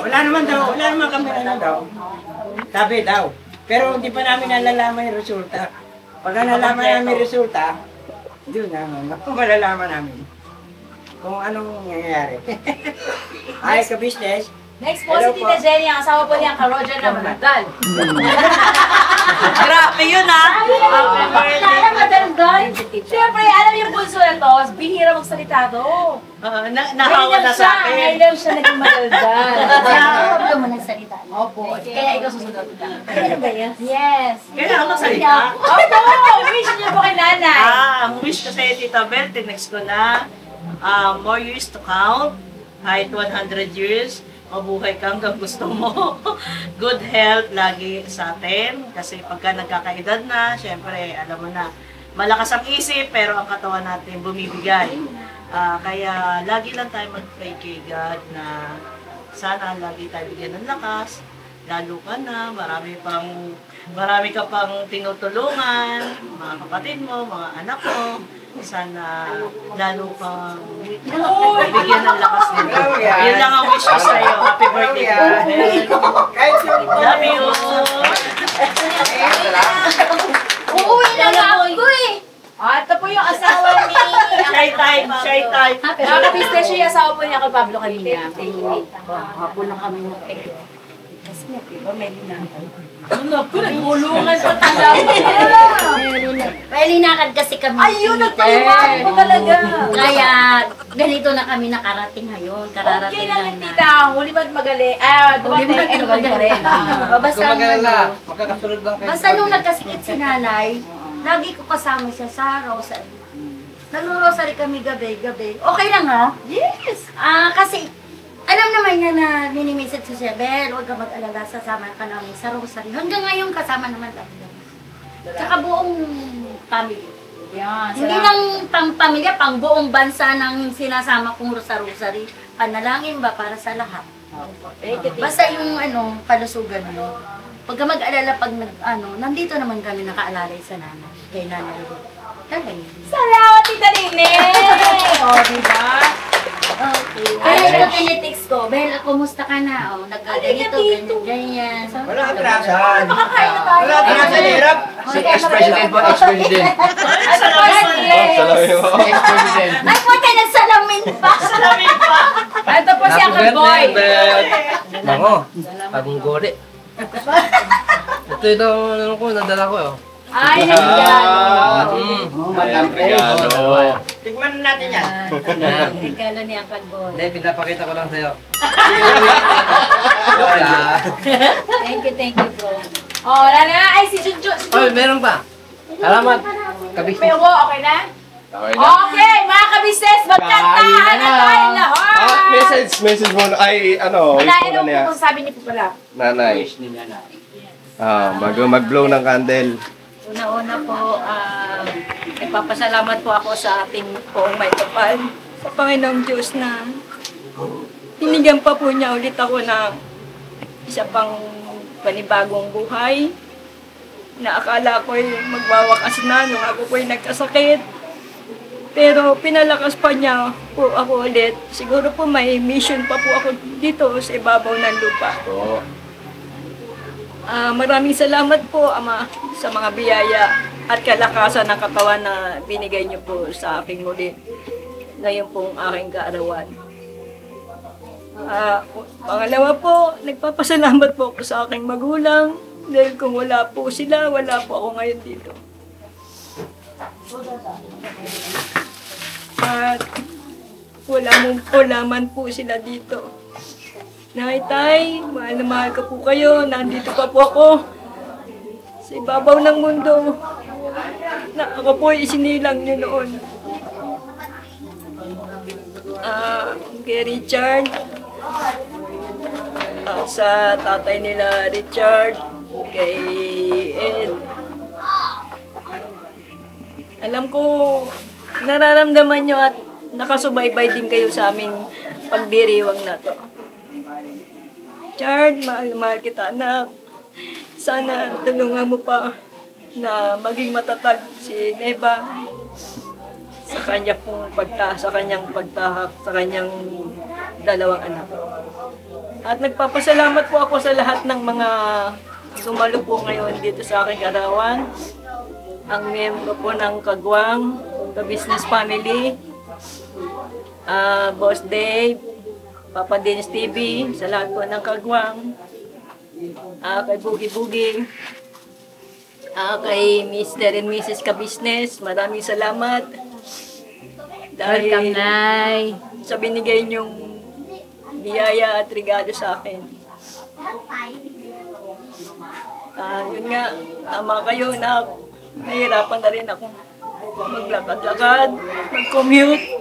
Wala naman kami daw. Sabi daw. Pero hindi pa namin nalalaman yung resulta. Pagka nalaman namin yung resulta, yun malalaman namin kung anong nangyayari. Ay, ka-business. Next po si Tita Jenny, ang asawa po niya, ka-Roger na madaldal. Grabe yun Kaya madaldal. Siyempre, alam yung bunso na to, bihira magsalita to. Nahawa na sa akin. Ngayon lang siya naging madaldal. Kaya mo nagsalita. Opo, kaya ikaw susunod ka. Ano ba yan? Yes. Kailangan magsalita. Opo, wish niyo po kay nanay. Ang wish ko sa'yo, Tita Bel, tinext ko na, more years to count, kahit 100 years, mabuhay ka hanggang gusto mo. Good health lagi sa atin, kasi pagka nagkakaedad na, syempre, alam mo na, malakas ang isip, pero ang katawan natin bumibigay. Kaya lagi lang tayo mag-pray kay God na sana lagi tayo bigyan ng lakas, lalo ka na, marami ka pang tinutulungan, mga kapatid mo, mga anak mo, sana lalo pang bigyan ng lakas nila. Yun lang ang wish ko sa'yo. Happy birthday po. Love you! Uuwi na nga ako eh. Ito po yung asawa ni... Shy time, shy time. Nakaka-business siya yung asawa po niya kay Pablo kanina. Hapon lang kami mag-peke. Kasi nga, diba, may linakad. Nagulungan pa talaga. May linakad kasi kami. Ayun, nagpaliwanag po talaga. Kaya, ganito na kami nakarating ngayon. Kararating Okay lang lang yung na. tita. Huli ba magaling? Dumating ano ba rin? Basta Magkakasunod lang kayo. Basta nung nagkasikit si nanay, lagi ko kasama siya sa rosary. Nag-rosary kami gabi-gabi. Okay lang ha? Yes! Kasi alam naman niya na minimisit si Bel, huwag ka mag-alala, sasama ka namin sa rosary. Hanggang ngayon kasama naman kami. Tsaka buong family. Yan. Hindi lang pang pamilya, pang buong bansa ng sinasama kong rosary. Panalangin ba para sa lahat? Basta yung palusugan mo. Pagka mag-alala, pag nandito naman kami nakaalalay sa nanay. Kay nanay. Salamat, Tita Nene! O, diba? Okay. Kaya ito tinitext ko, Bel, kumusta ka na? Nagkaganito, ganyan. Wala atrasan. Makakain na tayo. Wala atrasan, hirap. Si ex-president po, ex-president. Ex-president. Ay, puti, nagsalamin pa. Salamin pa. Ito po si Uncle Boy. Bango. Bagong gori. Ito yung nadala ko. Ay, nandiyan. Tignan natin yan. Regalo ni Uncle Boy. Hindi, pinapakita ko lang sa'yo. Thank you, bro. Oh, wala na. Ay, si Junjun. Ay, meron pa. Salamat. Kabisnes. May uwo, okay na? Okay, mga kabisnes, magkantahan na tayo lahat. Message mo na, ay, Nanay, wish mo ano na niya. po sabi niyo po pala? Nanay. Bago mag-blow ng candle. Una-una po, nagpapasalamat po ako sa ating poong may kapal, sa Panginoong Diyos na hinigyan pa po niya ulit ako ng isa pang panibagong buhay na akala ko'y magwawakas na nung ako po'y nagkasakit. Pero pinalakas pa niya po ako ulit. Siguro po may mission pa po ako dito sa ibabaw ng lupa. Maraming salamat po, Ama, sa mga biyaya at kalakasan ng katawan na binigay niyo po sa aking muli. Ngayon pong aking kaarawan. Pangalawa po, nagpapasalamat po ako sa aking magulang dahil kung wala po sila, wala po ako ngayon dito. At wala man po sila dito. Nay, Tay, mahal na mahal ko po kayo. Nandito pa po ako sa ibabaw ng mundo na ako po isinilang niyo noon. Kay Richard, sa tatay nila Richard, kay Ed. Alam ko, nararamdaman nyo at nakasubaybay din kayo sa aming pagdiriwang na to. Richard, mahal na mahal kita, anak. Sana tulungan mo pa na maging matatag si Neva sa kanyang pagtahak sa kanyang dalawang anak. At nagpapasalamat po ako sa lahat ng mga sumalo po ngayon dito sa aking karawan. Ang miyembro po ng Kagwang, The Business Family, Boss Dave, Papa Dennis TV, sa lahat po ng Kagwang, kay Boogie Boogie, kay Mr. and Mrs. Ka-Business, maraming salamat. Dahil Welcome, Nay. sa binigay niyong biyaya at regalo sa akin. Yun nga, tama kayo na nahihirapan na rin ako maglakad-lakad, mag-commute.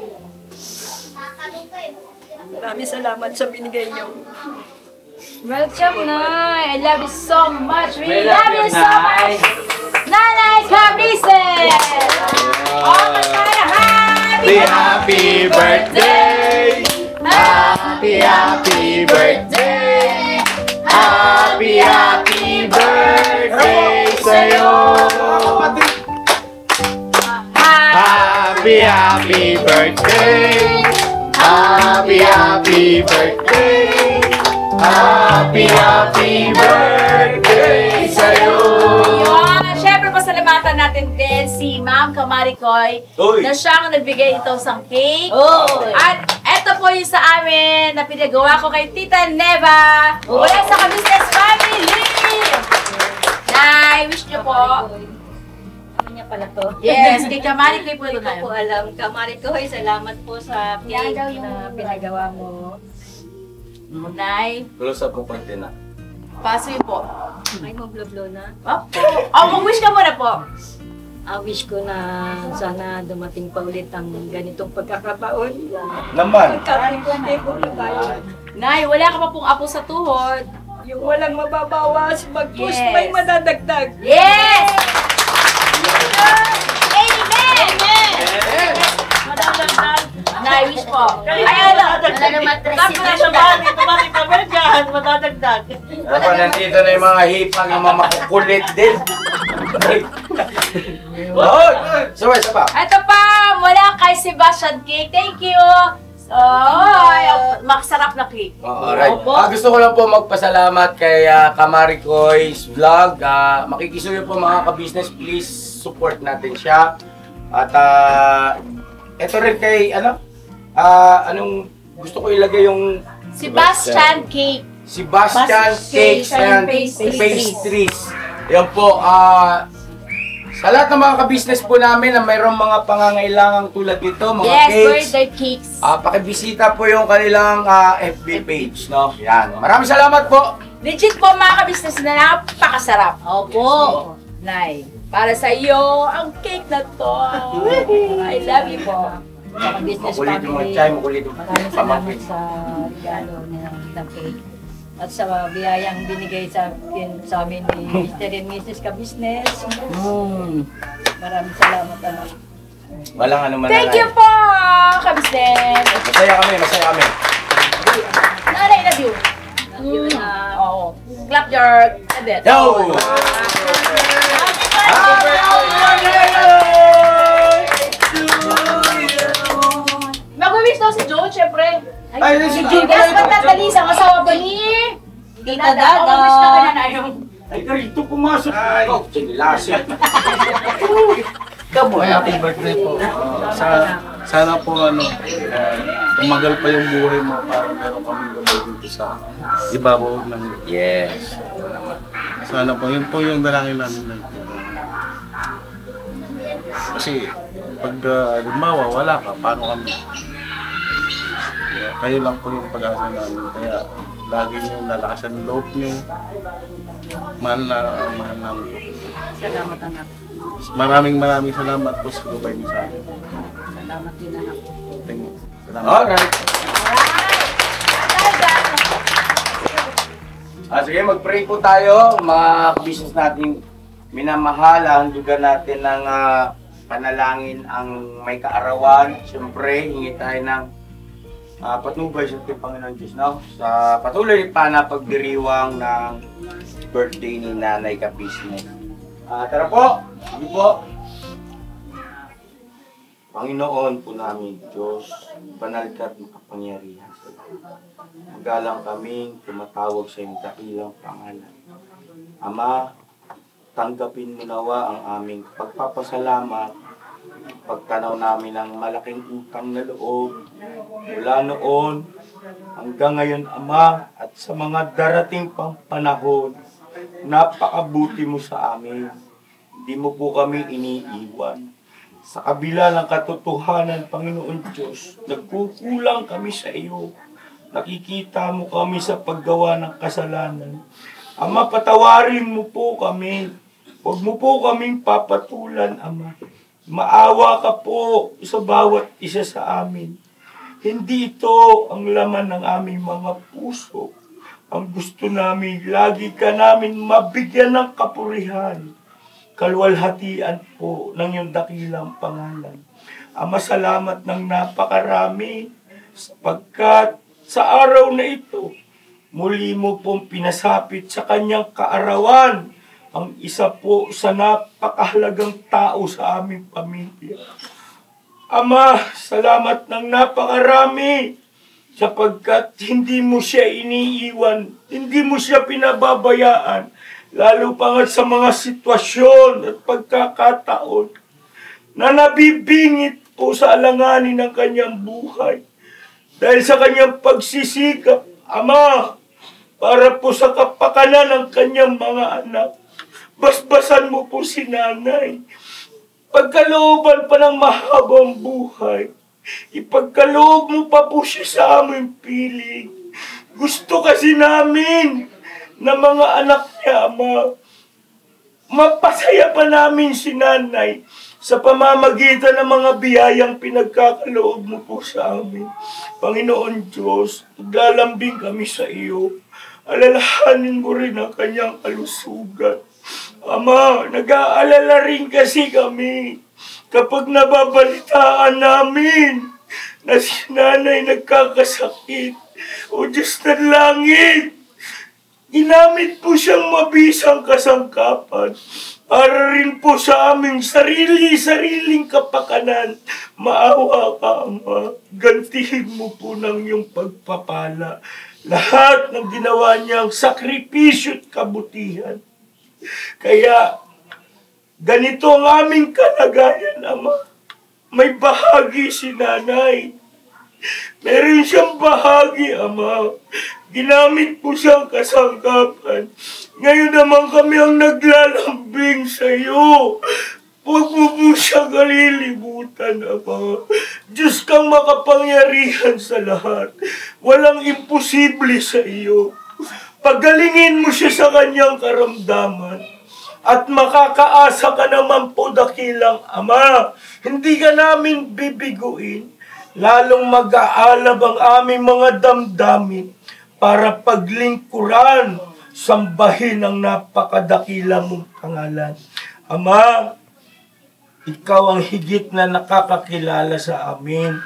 Maraming salamat sa binigay niyo. Welcome, Nay. I love you so much. We love you so much. Nanay Ka-Business! Happy birthday! Happy birthday! Happy birthday sa'yo! Happy birthday! Happy birthday! Happy birthday sa'yo! Siyempre, pasalamatan natin din si Ma'am Kamarikoy na siyang nagbigay itong sang cake. At eto po yung sa amin na pinagawa ko kay Tita Neva. Wala sa Ka-Business Family! Nay, wish niyo po. Ano niya pala to? Yes, kay Kamarikoy po ito Hindi ko po alam. Kamarikoy, salamat po sa cake na pinagawa mo. Nay, Close up mo konti na. paso yun po. Ay, mablo-blo na. Mag-wish ka muna po. Wish ko na sana dumating pa ulit ang ganitong pagkakataon. Naman. Magkakalimutin na tayo. Nay, wala ka pa pong apo sa tuhod. Yung walang mababawas, mag-push Yes. may madadagdag. Yes! Amen! Madadagdag. Nay, wish po. Ay, Wala naman Tapos sa bahay, tumating ka ba dyan? Madadagdag. Dapat nandito na yung mga hipang yung mga makukulit din. Oh, sabay, sabay. Ito pa, mula kay Sebastian Cake. Thank you. So, makasarap na cake. Alright. Gusto ko lang po magpasalamat kay Kamarikoy's Vlog. Makikisuyo po mga ka-business, please support natin siya. At ito rin kay anong gusto ko ilagay yung Sebastian Cake. Sebastian Cakes and Pastries. Yan po, sa lahat ng mga ka-business po namin na mayroong mga pangangailangang tulad nito, mga Yes, cakes, birthday cakes. pakibisita po yung kanilang FB page, no? Yan. Maraming salamat po. Legit po mga ka-business na napakasarap. Opo. Nay, para sa iyo, ang cake na to. I love you po. Sa business Makulit yung family, chay, makulit yung maraming salamat sa regalo ng cake. At sa biyayang binigay sa amin ni Mr. and Mrs. Ka-Business. Maraming salamat, anak. Walang ano man. Thank you po, ka-business. Masaya kami, masaya kami. Nanay, love you. Love you na. Oo. Clap your head. Yo! Mag-wish daw si Joe, syempre. Ay, si Joe Yes, magtatali sa asawa ba ni? Tita Dada. Mag-wish na kanya na yung... Ay, dito pumasok. Oh, sinilasin. Ay, happy birthday po. Sana po umagal pa yung buhay mo para meron kami gabay dito sa ibabaw ng... Yes. Sana po, yun po yung dalangin namin na ito. Kasi pag halimbawa wala ka, paano kami? Kaya, kayo lang po yung pag-asa namin. Kaya lagi nyo lalakasan ng loob nyo. Mahal namin po. Salamat, anak. Maraming salamat po sa gabay niyo sa akin. Salamat din, anak. Thank you. Salamat. Alright. Sige, mag-pray po tayo, mga business natin minamahal, ang lugar natin ng panalangin ang may kaarawan. Siyempre, hingi tayo ng patnubay sa ating Panginoon Diyos, no? Sa patuloy pa na pagdiriwang ng birthday ni Nanay Kabisnes. Tara po, sige po. Panginoon po namin Diyos, banal ka at makapangyarihan. Magalang kaming tumatawag sa iyong dakilang pangalan. Ama, tanggapin mo nawa ang aming pagpapasalamat, pagtanaw namin ng malaking utang na loob mula noon hanggang ngayon, Ama, at sa mga darating pang panahon. Napakabuti mo sa amin. Hindi mo po kami iniiwan. Sa kabila ng katotohanan, Panginoon Diyos, nagkukulang kami sa iyo. Nakikita mo kami sa paggawa ng kasalanan. Ama, patawarin mo po kami. Huwag mo po kaming papatulan, Ama. Maawa ka po sa bawat isa sa amin. Hindi ito ang laman ng aming mga puso. Ang gusto namin, lagi ka namin mabigyan ng kapurihan. Kalwalhatian po ng iyong dakilang pangalan. Ama, salamat ng napakarami sapagkat sa araw na ito, muli mo pong pinasapit sa kanyang kaarawan ang isa po sa napakahalagang tao sa aming pamilya. Ama, salamat ng napakarami sapagkat hindi mo siya iniiwan, hindi mo siya pinababayaan, lalo pa nga sa mga sitwasyon at pagkakataon na nabibingit po sa alanganin ng kanyang buhay. Dahil sa kanyang pagsisikap, Ama, para po sa kapakanan ng kanyang mga anak, basbasan mo po si Nanay. Pagkalooban pa ng mahabang buhay, ipagkaloob mo pa po siya sa aming piling. Gusto kasi namin na mga anak niya, Ama, mapasaya pa namin si Nanay sa pamamagitan ng mga biyayang pinagkakaloob mo po sa amin. Panginoon Diyos, naglalambing kami sa iyo. Alalahanin mo rin ang kanyang kalusugan. Ama, nag-aalala rin kasi kami kapag nababalitaan namin na si Nanay nagkakasakit. O Diyos ng langit, ginamit po siyang mabisang kasangkapan para rin po sa aming sariling kapakanan. Maawa ka, Ama. Gantihin mo po ng iyong pagpapala lahat ng ginawa niyang sakripisyo at kabutihan. Kaya, ganito ang aming kalagayan, Ama. May bahagi si Nanay. Meron siyang bahagi, Ama. Ginamit po siyang kasangkapan. Ngayon naman kami ang naglalambing sa iyo. Huwag mo po siya kalilimutan, Ama. Diyos kang makapangyarihan sa lahat. Walang imposible sa iyo. Pagalingin mo siya sa kanyang karamdaman. At makakaasa ka naman po, dakilang Ama. Hindi ka namin bibiguin. Lalong mag-aalab ang aming mga damdamin para paglingkuran, sambahin ang napakadakila mong pangalan. Ama, ikaw ang higit na nakakakilala sa amin.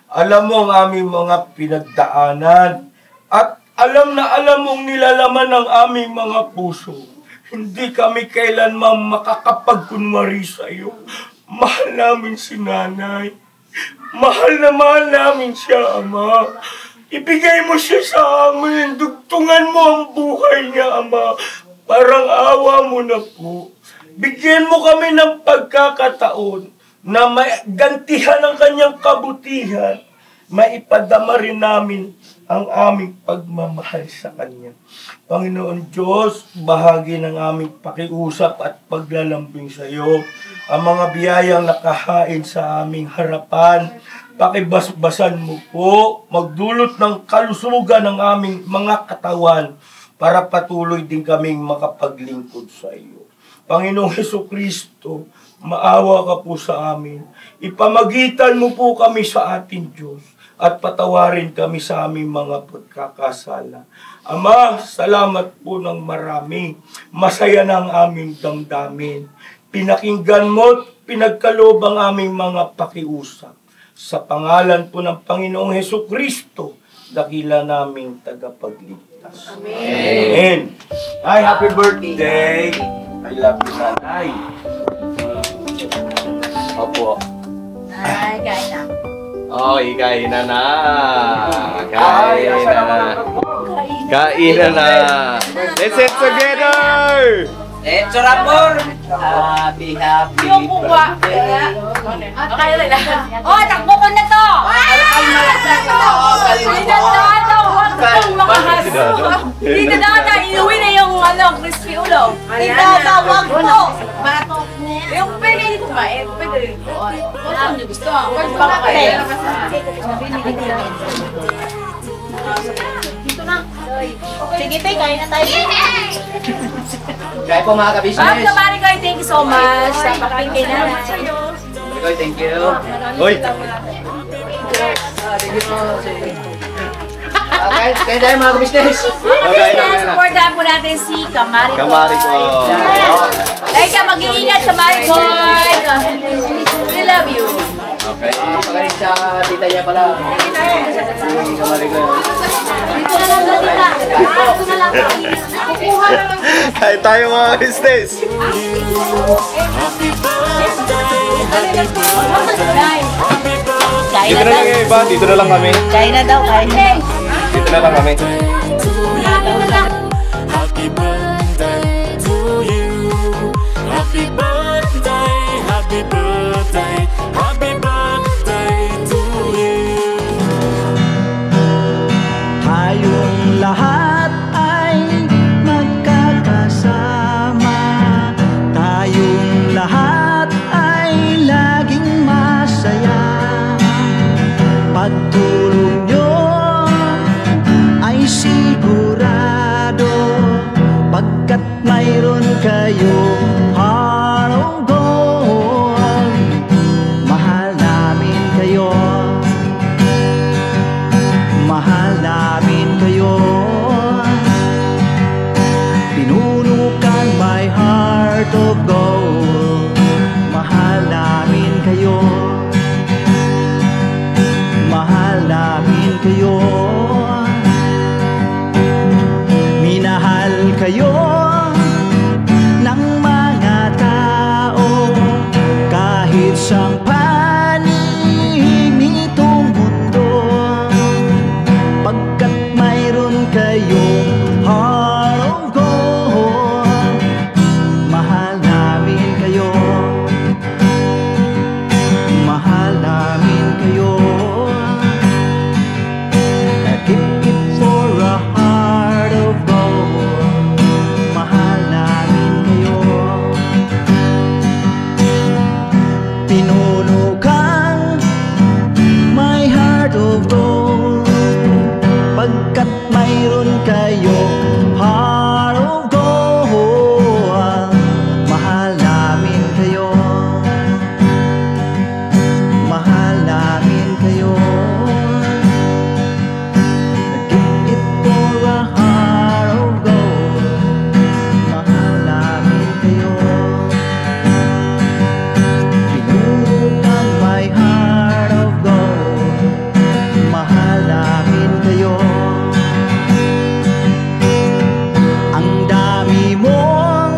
Alam mo ang aming mga pinagdaanan at alam na alam mong nilalaman ng aming mga puso. Hindi kami kailanman makakapagkunwari sa iyo. Mahal namin si Nanay. Mahal na mahal namin siya, Ama. Ibigay mo siya sa amin. Dugtungan mo ang buhay niya, Ama. Parang awa mo na po. Bigyan mo kami ng pagkakataon na gantihan ang kanyang kabutihan. Maipadama rin namin ang aming pagmamahal sa Kanya. Panginoon Diyos, bahagi ng aming pakiusap at paglalambing sa iyo, ang mga biyayang nakahain sa aming harapan, pakibasbasan mo po, magdulot ng kalusugan ng aming mga katawan para patuloy din kaming makapaglingkod sa iyo. Panginoong Hesukristo, maawa ka po sa amin. Ipamagitan mo po kami sa ating Diyos at patawarin kami sa aming mga pagkakasala. Ama, salamat po ng marami. Masaya na ang aming damdamin. Pinakinggan mo at pinagkaloob ang aming mga pakiusap. sa pangalan po ng Panginoong Hesukristo, dakila naming tagapagligtas. Amen. Ay, happy birthday. I love you, nanay. Opo. Ay, kain na. Oy, kain na na. Kain na na. Kain na na. Let's eat together! Let's rapor! Happy Yung kuwa. birthday! Kaya na lang. Oh, takbo ko na to! Dito na! Huwag kang makahaso! Dito na! Inuwi na yung crispy ulo. Dito na! Huwag mo! Batok na yan. Yung pwede ko ba? Pwede rin ko. Kung saan nyo gusto. Huwag pa kayo. Dito na. Sige, tay, kain na tayo. Kaya po mga ka-business. Kamari ko, thank you so much. Napakain kay nanay. Oy, thank you. Oy! Kaya tayo mga ka-business. Supportahan po natin si Kamari ko. Kamari ko. Ay ka, mag-iingat, Kamari ko. We love you. Okay. Pagaling sa tita niya pala. Kamari ko. Dito na lang, tita. Dito na lang. Kukuha na lang. Kain tayo mga business. Dito na lang yung iba. Dito na lang kami. Kain na daw, kain na. Dito na lang kami. Happy birthday to you. Happy birthday, happy birthday, happy birthday to you. Tayong lahat ay magkakasama. Tayong lahat ay laging masaya. Pagtulong nyo ay sigurado, pagkat mayroon kayong heart of gold. Mahal namin kayo, mahal namin kayo. Pinuno kang my heart of gold. Mahal namin kayo, mahal namin kayo. Minahal kayo ng mga tao kahit sang panig nitong mundo, pagkat mayroon kayong heart of gold. Mahal namin kayo, mahal namin kayo. Keep it for a heart of gold. Mahal namin kayo. Pinuno kang my heart of gold, pagkat mayroon kayong heart of gold. Mahal namin kayo, mahal namin kayo. Keep it for a heart of gold. Mahal namin kayo. Pinuno kang my heart of gold. Mahal namin kayo. Ang dami mong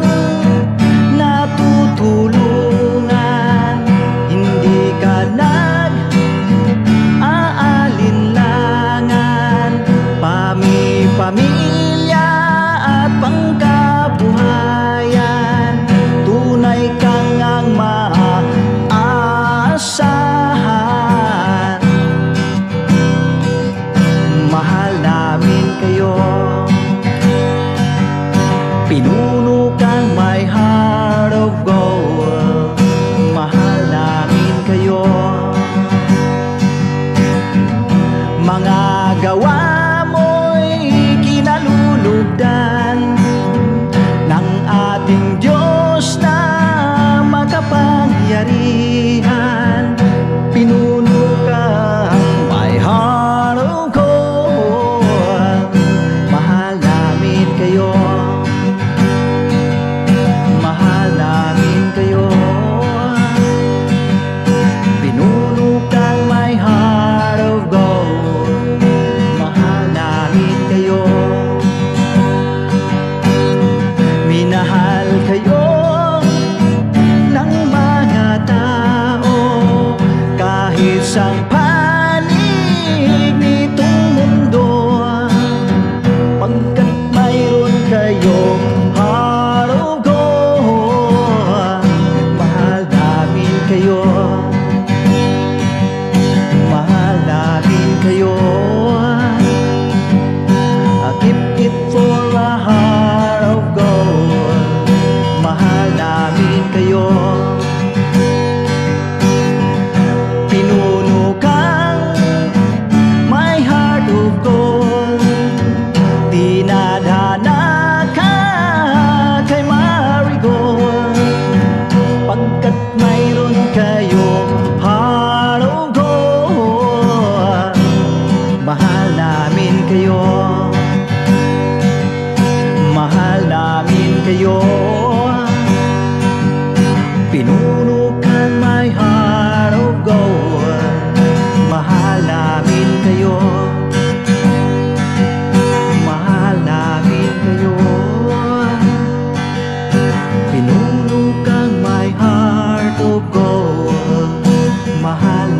natutulungan, hindi ka nag-aalinlangan. Pamilya at pangkabuhayan, tunay kang ang maaasahan. Mahal namin kayo, pinuno kang my heart of gold. Mahal namin kayo. Mga gawa mo'y kinalulugdan ng ating Diyos na makapangyarihan. Pinuno kang my heart of gold. Mahal namin kayo, mahal namin kayo. Pinuno kang my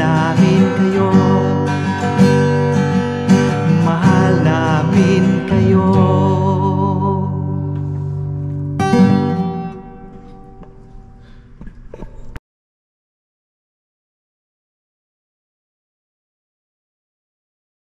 namin kayo